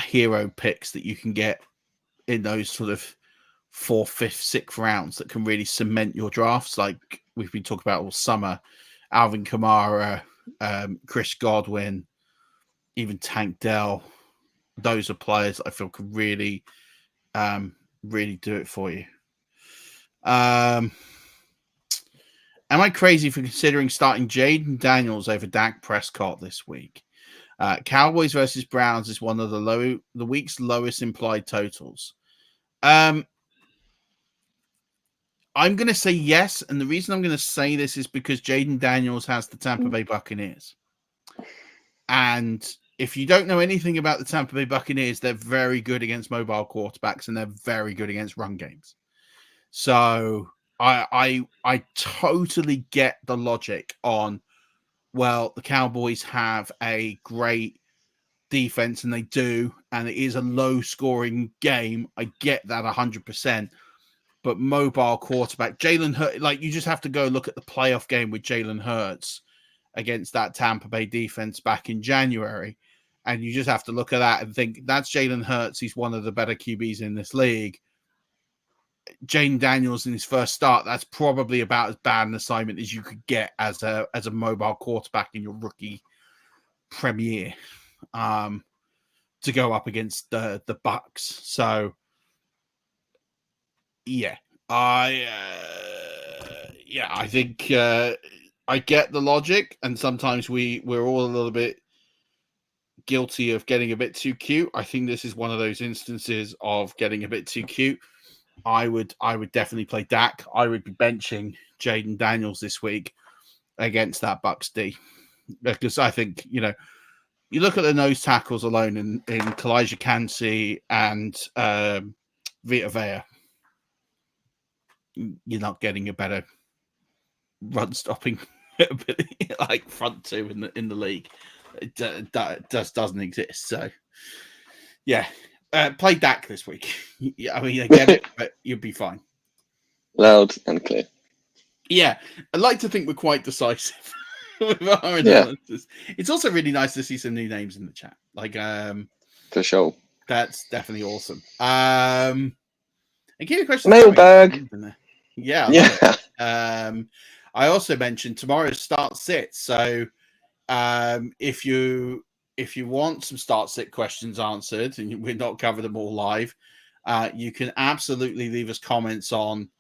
hero picks that you can get in those sort of 4th, 5th, 6th rounds that can really cement your drafts, like we've been talking about all summer, Alvin Kamara, Chris Godwin, even Tank Dell, those are players I feel could really do it for you. Am I crazy for considering starting Jaden Daniels over Dak Prescott this week? Cowboys versus Browns is one of the week's lowest implied totals. I'm going to say yes, and the reason I'm going to say this is because Jaden Daniels has the Tampa Bay Buccaneers. And if you don't know anything about the Tampa Bay Buccaneers, they're very good against mobile quarterbacks, and they're very good against run games. So I totally get the logic on, well, the Cowboys have a great defense, and they do, and it is a low-scoring game. I get that 100%. But mobile quarterback, Jalen Hurts, you just have to go look at the playoff game with Jalen Hurts against that Tampa Bay defense back in January. And you just have to look at that and think, that's Jalen Hurts. He's one of the better QBs in this league. Jaden Daniels in his first start, that's probably about as bad an assignment as you could get as a mobile quarterback in your rookie premiere to go up against the Bucs. So, yeah, I think I get the logic, and sometimes we're all a little bit guilty of getting a bit too cute. I think this is one of those instances of getting a bit too cute. I would definitely play Dak. I would be benching Jaden Daniels this week against that Bucs D, because I think, you look at the nose tackles alone in Kalijah Kancey and Vita Vea, you're not getting a better run stopping ability like front two in the league. That just doesn't exist. So yeah, play Dak this week. I mean, I get it, but you'll be fine. Loud and clear. Yeah, I'd like to think we're quite decisive with our analysis. It's also really nice to see some new names in the chat. Like, for sure. That's definitely awesome. And keep the question mailbag. Yeah, I also mentioned tomorrow's start sit. So if you want some start sit questions answered, and we're not covering them all live, you can absolutely leave us comments on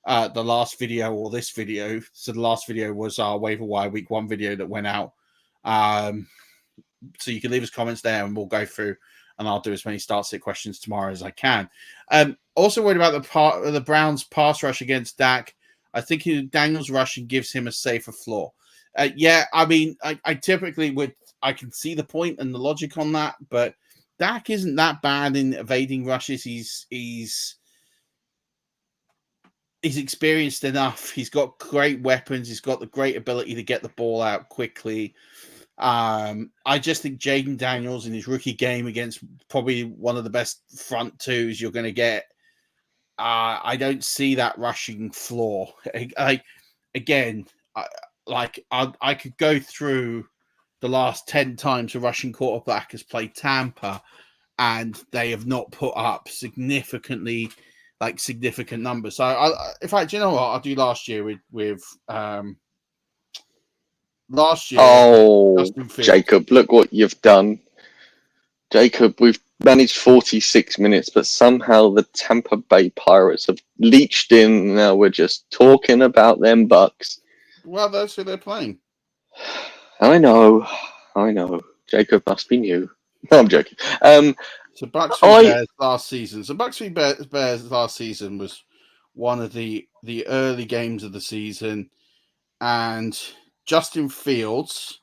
the last video or this video. So the last video was our waiver wire week 1 video that went out. So you can leave us comments there and we'll go through, and I'll do as many start sit questions tomorrow as I can. Also worried about the Browns pass rush against Dak. I think Daniels rushing gives him a safer floor. Yeah, I mean, I typically I can see the point and the logic on that, but Dak isn't that bad in evading rushes. He's experienced enough. He's got great weapons. He's got the great ability to get the ball out quickly. I just think Jaden Daniels in his rookie game against probably one of the best front twos you're going to get. I don't see that rushing floor. I could go through the last 10 times a rushing quarterback has played Tampa, and they have not put up significant numbers. So, in fact, you know what? I'll do last year with last year. Oh, Jacob, look what you've done. Jacob, we've managed 46 minutes, but somehow the Tampa Bay Pirates have leached in. Now we're just talking about them Bucks. Well, that's who they're playing. I know. Jacob must be new. No, I'm joking. So Bucks v Bears last season. So Bucks v Bears last season was one of the early games of the season, and Justin Fields,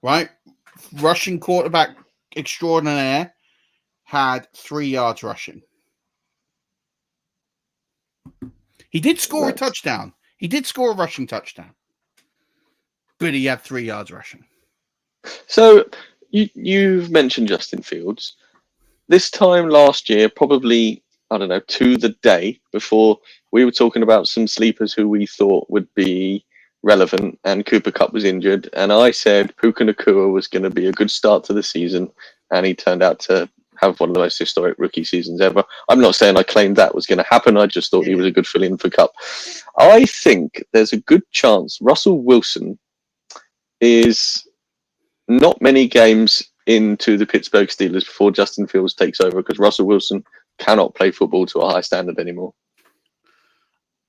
right, rushing quarterback extraordinaire, had 3 yards rushing. He did score a touchdown. He did score a rushing touchdown, but he had 3 yards rushing. So you've mentioned Justin Fields. This time last year, probably, I don't know, to the day before, we were talking about some sleepers who we thought would be relevant, and Cooper Kupp was injured. And I said Puka Nacua was going to be a good start to the season, and he turned out to have one of the most historic rookie seasons ever. I'm not saying I claimed that was going to happen. I just thought he was a good fill-in for Kupp. I think there's a good chance Russell Wilson is not many games into the Pittsburgh Steelers before Justin Fields takes over, because Russell Wilson cannot play football to a high standard anymore.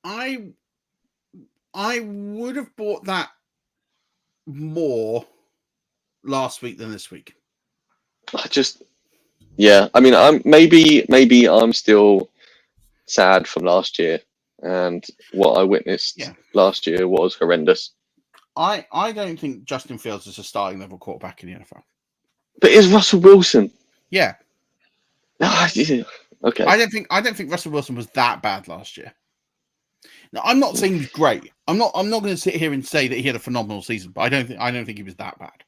I would have bought that more last week than this week. I mean, maybe I'm still sad from last year, and what I witnessed last year was horrendous. I don't think Justin Fields is a starting level quarterback in the NFL. But is Russell Wilson? Yeah. Okay. I don't think Russell Wilson was that bad last year. Now, I'm not saying he's great. I'm not going to sit here and say that he had a phenomenal season, but I don't think he was that bad.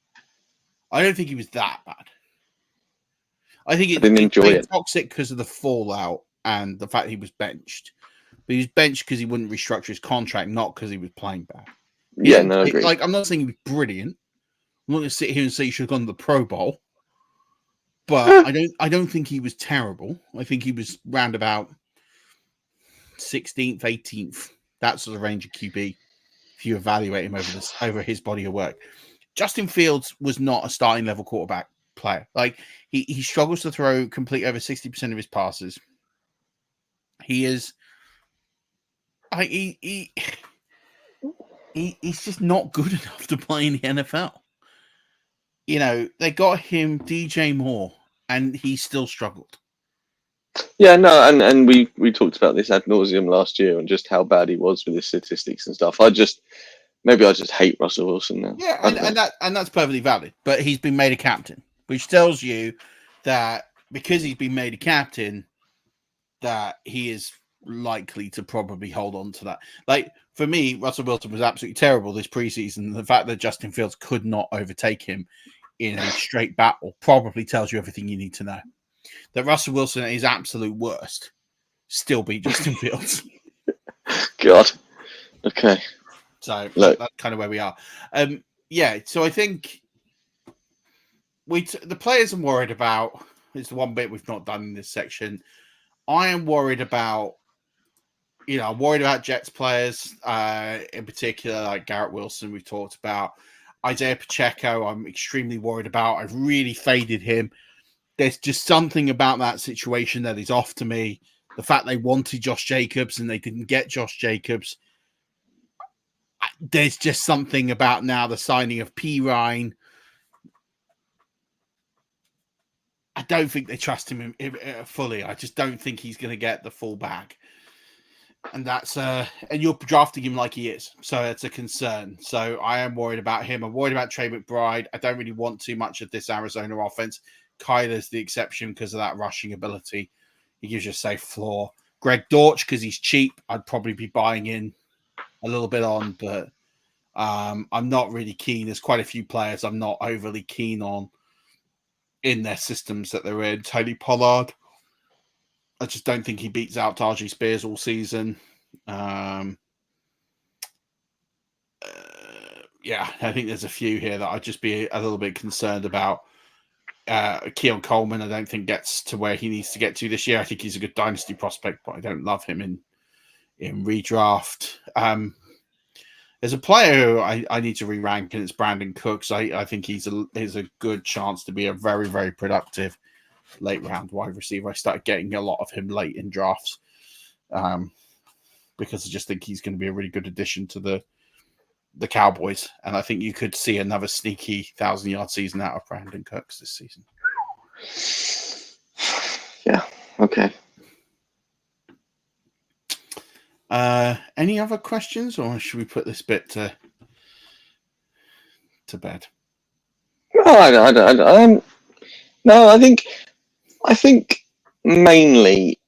I think it's toxic because of the fallout and the fact he was benched. But he was benched because he wouldn't restructure his contract, not because he was playing bad. I agree. Like, I'm not saying he was brilliant. I'm not going to sit here and say he should have gone to the Pro Bowl. But I don't think he was terrible. I think he was round about 16th, 18th. That sort of range of QB if you evaluate him over his body of work. Justin Fields was not a starting level quarterback player. Like, he struggles to complete over 60% of his passes. He is he's just not good enough to play in the NFL. You know, they got him DJ Moore, and he still struggled. Yeah, no, and we talked about this ad nauseum last year and just how bad he was with his statistics and stuff. I just hate Russell Wilson now. Yeah, and that's perfectly valid. But he's been made a captain, which tells you that because he's been made a captain, that he is likely to probably hold on to that. Like, for me, Russell Wilson was absolutely terrible this preseason. The fact that Justin Fields could not overtake him in a straight battle probably tells you everything you need to know. That Russell Wilson at his absolute worst still beat Justin Fields. God. Okay. So that's kind of where we are. So I think the players I'm worried about is the one bit we've not done in this section. I am worried about, I'm worried about Jets players, in particular, like Garrett Wilson, we've talked about. Isaiah Pacheco, I'm extremely worried about. I've really faded him. There's just something about that situation that is off to me. The fact they wanted Josh Jacobs and they didn't get Josh Jacobs. There's just something about now the signing of P. Ryan. I don't think they trust him fully. I just don't think he's going to get the full bag. And that's and you're drafting him like he is, so it's a concern. So I am worried about him. I'm worried about Trey McBride. I don't really want too much of this Arizona offense. Kyler's the exception because of that rushing ability. He gives you a safe floor. Greg Dortch, because he's cheap, I'd probably be buying in a little bit on, but I'm not really keen. There's quite a few players I'm not overly keen on in their systems that they're in. Tony Pollard, I just don't think he beats out Tajee Spears all season. I think there's a few here that I'd just be a little bit concerned about. Keon Coleman, I don't think gets to where he needs to get to this year. I think he's a good dynasty prospect, but I don't love him in redraft. There's a player who I need to re-rank, and it's Brandon Cooks. I think he's a good chance to be a very, very productive late round wide receiver. I started getting a lot of him late in drafts because I just think he's going to be a really good addition to the Cowboys. And I think you could see another sneaky 1,000-yard season out of Brandon Cooks this season. Yeah. Okay. Any other questions, or should we put this bit to bed? No, I think mainly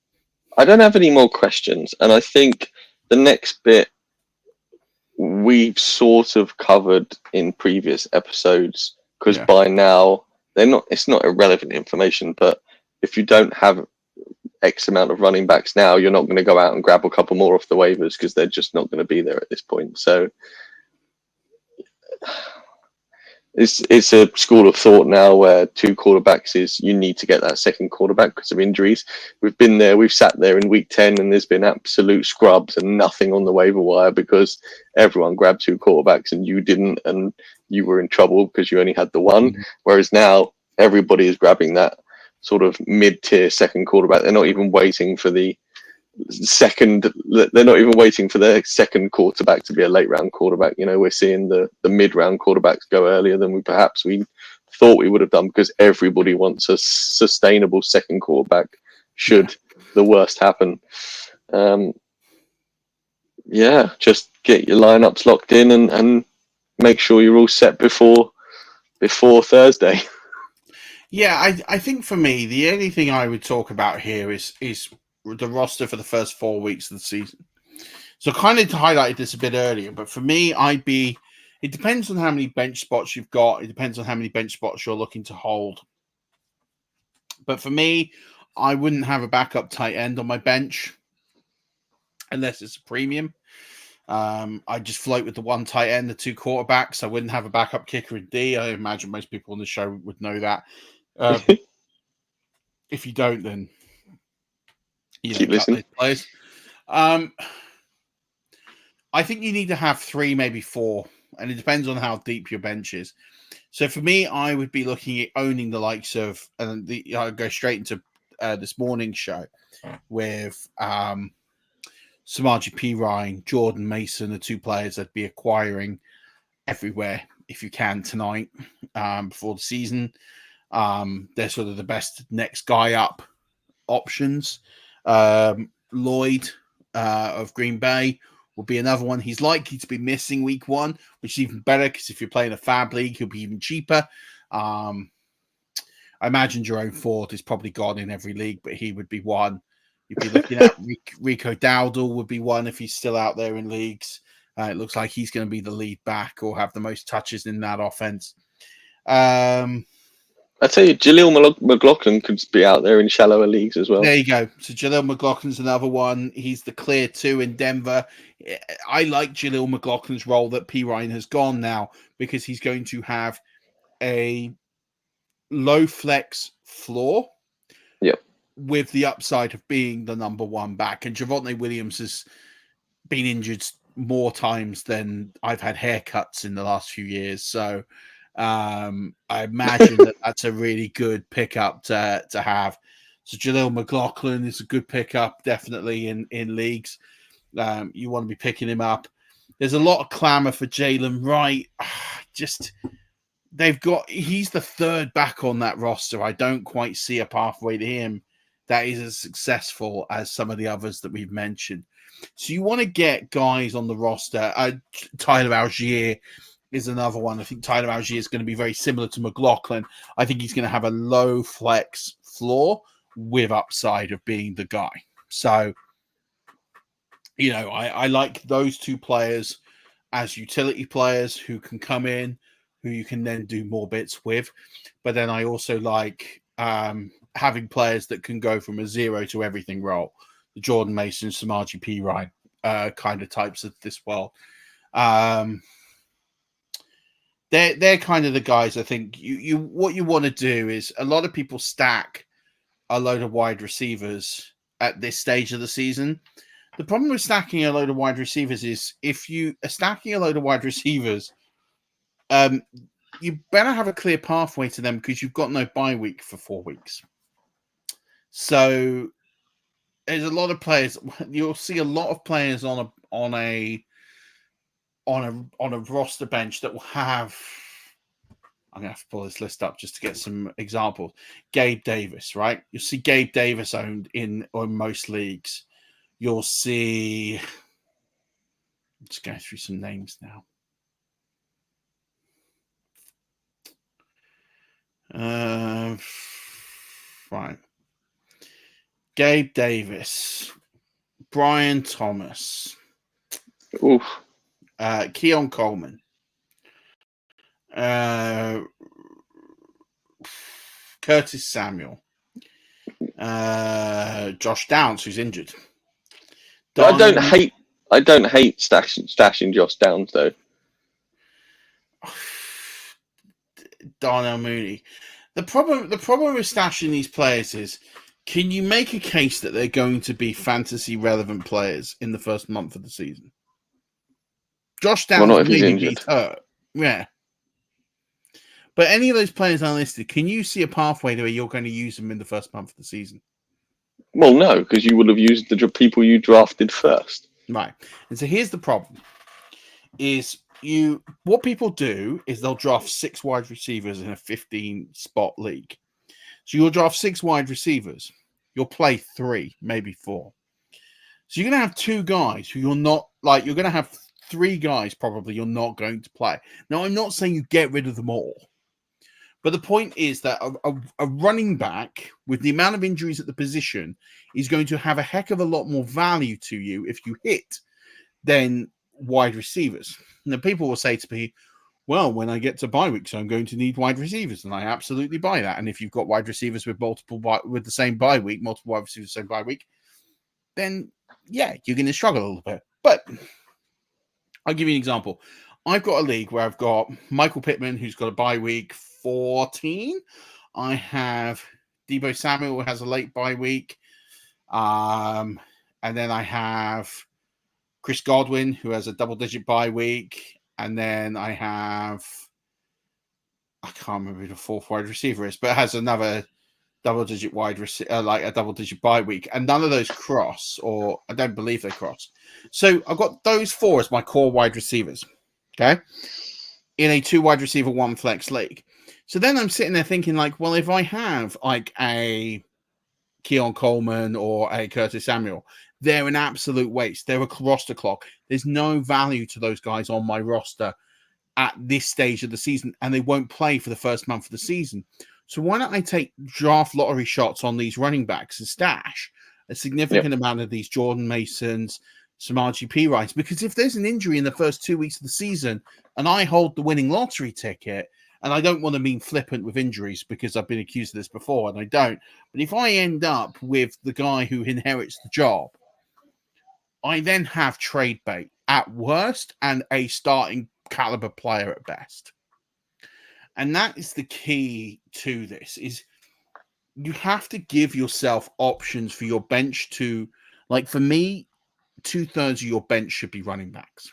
I don't have any more questions, and I think the next bit we've sort of covered in previous episodes because by now it's not irrelevant information, but if you don't have X amount of running backs now, you're not going to go out and grab a couple more off the waivers because they're just not going to be there at this point. So it's a school of thought now where 2 quarterbacks is you need to get that second quarterback because of injuries. We've been there, we've sat there in week 10 and there's been absolute scrubs and nothing on the waiver wire because everyone grabbed 2 quarterbacks and you didn't, and you were in trouble because you only had the one. Mm-hmm. Whereas now everybody is grabbing that sort of mid-tier second quarterback. They're not even waiting for the second quarterback to be a late round quarterback. We're seeing the mid round quarterbacks go earlier than we thought we would have done because everybody wants a sustainable second quarterback should the worst happen. Just get your lineups locked in and make sure you're all set before Thursday. Yeah, I think for me, the only thing I would talk about here is the roster for the first 4 weeks of the season. So kind of highlighted this a bit earlier, but for me, it depends on how many bench spots you've got. It depends on how many bench spots you're looking to hold. But for me, I wouldn't have a backup tight end on my bench unless it's a premium. I just float with the 1 tight end, the 2 quarterbacks. I wouldn't have a backup kicker in D. I imagine most people on the show would know that. If you don't, then keep listening. I think you need to have 3, maybe 4, and it depends on how deep your bench is. So for me, I would be looking at owning the likes of, and I'll go straight into this morning's show with Samaje Perine, Jordan Mason, the 2 players I'd be acquiring everywhere if you can tonight before the season. They're sort of the best next guy up options. Lloyd of Green Bay will be another one. He's likely to be missing week 1, which is even better because if you're playing a fab league, he'll be even cheaper. I I imagine Jerome Ford is probably gone in every league, but he would be one. You'd be looking at Rico Dowdle would be one if he's still out there in leagues. It looks like he's going to be the lead back or have the most touches in that offense. I tell you, Jaleel McLaughlin could be out there in shallower leagues as well. There you go. So Jaleel McLaughlin's another one. He's the clear 2 in Denver. I like Jaleel McLaughlin's role that P. Ryan has gone now because he's going to have a low flex floor. Yep. With the upside of being the number 1 back. And Javonte Williams has been injured more times than I've had haircuts in the last few years. So I imagine that's a really good pickup to have. So Jaleel McLaughlin is a good pickup, definitely in leagues. You want to be picking him up. There's a lot of clamor for Jalen Wright. He's the 3rd back on that roster. I don't quite see a pathway to him that is as successful as some of the others that we've mentioned. So you want to get guys on the roster. Tyler Algier is another one. I think Tyler Algier is going to be very similar to McLaughlin. I think he's going to have a low flex floor with upside of being the guy. So, I like those 2 players as utility players who can come in, who you can then do more bits with. But then I also like having players that can go from a 0 to everything role. The Jordan Mason, Samaje Perine kind of types of this world. They're kind of the guys. I think what you want to do is a lot of people stack a load of wide receivers at this stage of the season. The problem with stacking a load of wide receivers is if you are stacking a load of wide receivers, you better have a clear pathway to them because you've got no bye week for 4 weeks. So there's a lot of players. You'll see a lot of players on a roster bench that will have. I'm gonna have to pull this list up just to get some examples. Gabe Davis, right? You'll see Gabe Davis owned in most leagues. You'll see. Let's go through some names now. Right. Gabe Davis, Brian Thomas, Keon Coleman, Curtis Samuel, Josh Downs, who's injured. I don't hate stashing Josh Downs though. Darnell Mooney. The problem with stashing these players is, can you make a case that they're going to be fantasy relevant players in the first month of the season? Josh Downs, not if he's maybe injured. He's hurt. Yeah. But any of those players unlisted, can you see a pathway to where you're going to use them in the first month of the season? Well, no, because you would have used the people you drafted first. Right. And so here's the problem. What people do is they'll draft 6 wide receivers in a 15-spot league. So you'll draft 6 wide receivers. You'll play 3, maybe 4. So you're going to have 2 guys who you're not like. You're going to have 3 guys probably you're not going to play. Now, I'm not saying you get rid of them all. But the point is that a running back with the amount of injuries at the position is going to have a heck of a lot more value to you if you hit than wide receivers. Now, people will say to me, well, when I get to bye weeks, I'm going to need wide receivers. And I absolutely buy that. And if you've got wide receivers with the same bye week, multiple wide receivers, same bye week, then, yeah, you're going to struggle a little bit. But I'll give you an example. I've got a league where I've got Michael Pittman, who's got a bye week 14. I have Deebo Samuel, who has a late bye week. And then I have Chris Godwin, who has a double-digit bye week. And then I have, I can't remember who the 4th wide receiver is, but it has another double-digit like a double-digit bye week. And none of those cross, or I don't believe they cross. So I've got those 4 as my core wide receivers. Okay. In a 2 wide receiver, 1 flex league. So then I'm sitting there thinking like, well, if I have like a Keon Coleman or a Curtis Samuel, they're an absolute waste. They're a roster clock. There's no value to those guys on my roster at this stage of the season, and they won't play for the first month of the season. So why don't I take draft lottery shots on these running backs and stash a significant amount of these Jordan Masons, some RGP rights? Because if there's an injury in the first 2 weeks of the season and I hold the winning lottery ticket, and I don't want to mean flippant with injuries because I've been accused of this before and I don't, but if I end up with the guy who inherits the job, I then have trade bait at worst and a starting caliber player at best. And that is the key to this, is you have to give yourself options for your bench to, like for me, 2/3 of your bench should be running backs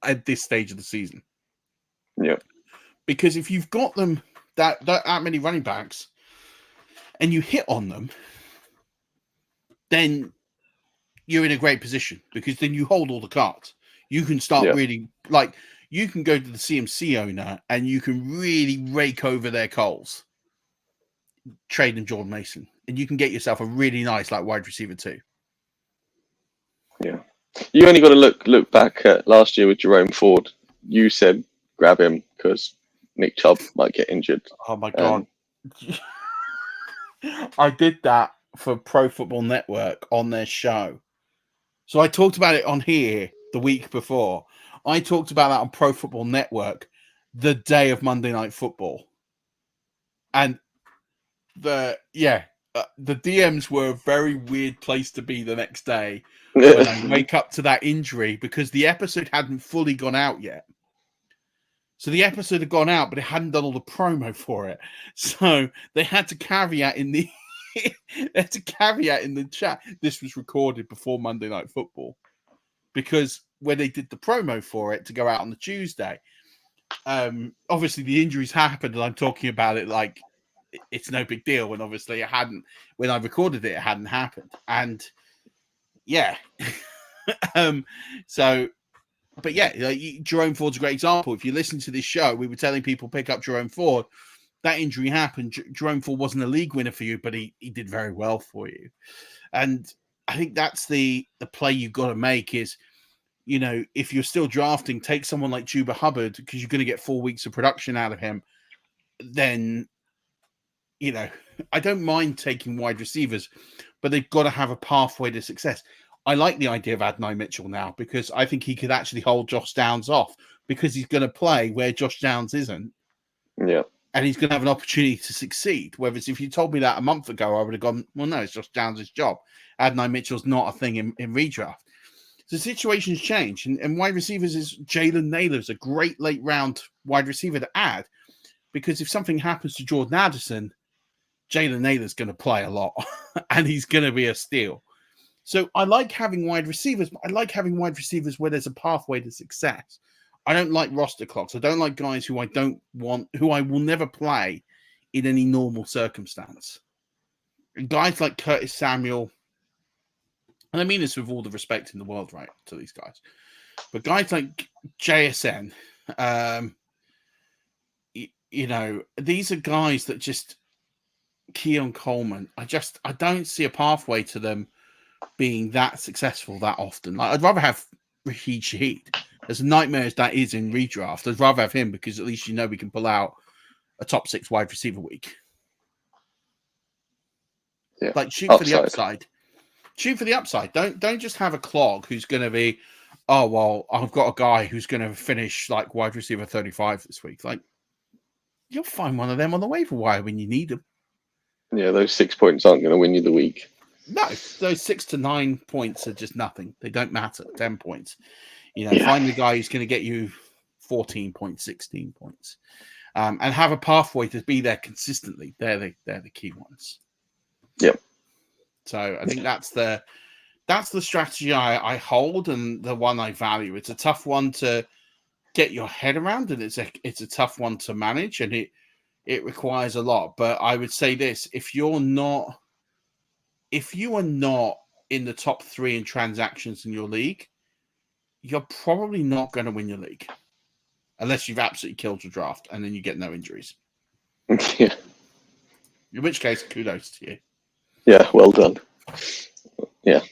at this stage of the season. Yeah. Because if you've got them that many running backs and you hit on them, then you're in a great position because then you hold all the cards. You can start really, like, you can go to the CMC owner and you can really rake over their coals, trading Jordan Mason, and you can get yourself a really nice like wide receiver too. Yeah. You only got to look back at last year with Jerome Ford. You said grab him because Nick Chubb might get injured. Oh my God. I did that for Pro Football Network on their show. So I talked about it on here the week before. I talked about that on Pro Football Network the day of Monday Night Football. And the DMs were a very weird place to be the next day when I wake up to that injury because the episode hadn't fully gone out yet. So the episode had gone out, but it hadn't done all the promo for it. So they had to caveat in the chat. This was recorded before Monday Night Football because when they did the promo for it to go out on the Tuesday, obviously the injuries happened, and I'm talking about it like it's no big deal. When obviously it hadn't. When I recorded it, it hadn't happened, and yeah. But yeah, Jerome Ford's a great example. If you listen to this show, we were telling people pick up Jerome Ford. That injury happened. Jerome Ford wasn't a league winner for you, but he did very well for you. And I think that's the play you've got to make is, if you're still drafting, take someone like Juba Hubbard because you're going to get 4 weeks of production out of him. Then, I don't mind taking wide receivers, but they've got to have a pathway to success. I like the idea of Adonai Mitchell now because I think he could actually hold Josh Downs off because he's going to play where Josh Downs isn't. Yeah. And he's going to have an opportunity to succeed. Whereas if you told me that a month ago, I would have gone, well, no, it's Josh Downs' job. Adonai Mitchell's not a thing in redraft. So situations change. And wide receivers is Jalen Naylor's a great late round wide receiver to add because if something happens to Jordan Addison, Jalen Naylor's going to play a lot and he's going to be a steal. So I like having wide receivers, but I like having wide receivers where there's a pathway to success. I don't like roster clocks. I don't like guys who I will never play in any normal circumstance. Guys like Curtis Samuel, and I mean this with all the respect in the world, right, to these guys. But guys like JSN, these are guys that just Keon Coleman. I don't see a pathway to them being that successful that often. Like, I'd rather have Rashid Shaheed. As a nightmare as that is in redraft, I'd rather have him because at least we can pull out a top 6 wide receiver week. Yeah. Like shoot for the upside. Shoot for the upside. Don't just have a clog who's going to be, oh well, I've got a guy who's going to finish like wide receiver 35 this week. Like you'll find one of them on the waiver wire when you need them. Yeah, those 6 points aren't going to win you the week. No, those 6 to 9 points are just nothing. They don't matter. 10 points. Find the guy who's going to get you 14 points, 16 points, and have a pathway to be there consistently. They're the key ones. Yep. So I think that's the strategy I hold and the one I value. It's a tough one to get your head around, and it's a tough one to manage, and it requires a lot. But I would say this: if you are not in the top 3 in transactions in your league, you're probably not going to win your league unless you've absolutely killed your draft and then you get no injuries. Yeah. In which case, kudos to you. Yeah, well done. Yeah.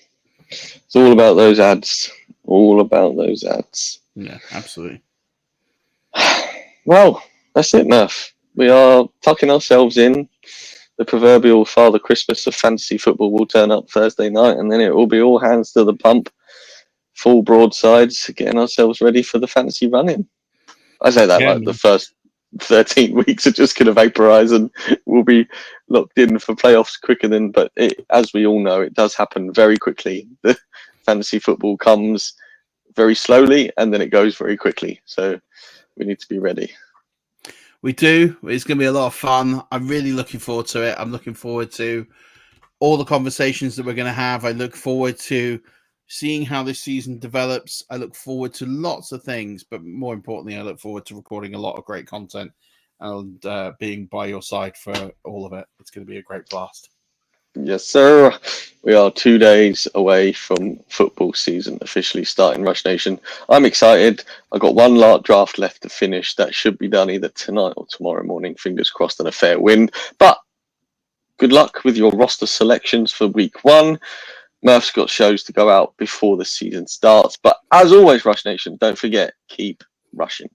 It's all about those ads. All about those ads. Yeah, absolutely. Well, that's it, Murf. We are tucking ourselves in. The proverbial Father Christmas of fantasy football will turn up Thursday night, and then it will be all hands to the pump, full broadsides, getting ourselves ready for the fantasy run-in. I say that like the first 13 weeks are just going to vaporize and we'll be locked in for playoffs quicker than, but as we all know, it does happen very quickly. The fantasy football comes very slowly and then it goes very quickly. So we need to be ready. We do. It's going to be a lot of fun. I'm really looking forward to it. I'm looking forward to all the conversations that we're going to have. I look forward to seeing how this season develops. I look forward to lots of things, but more importantly, I look forward to recording a lot of great content and being by your side for all of it. It's going to be a great blast. Yes, sir. We are 2 days away from football season officially starting, Rush Nation. I'm excited. I've got one large draft left to finish. That should be done either tonight or tomorrow morning. Fingers crossed on a fair wind. But good luck with your roster selections for week 1. Murph's got shows to go out before the season starts. But as always, Rush Nation, don't forget, keep rushing.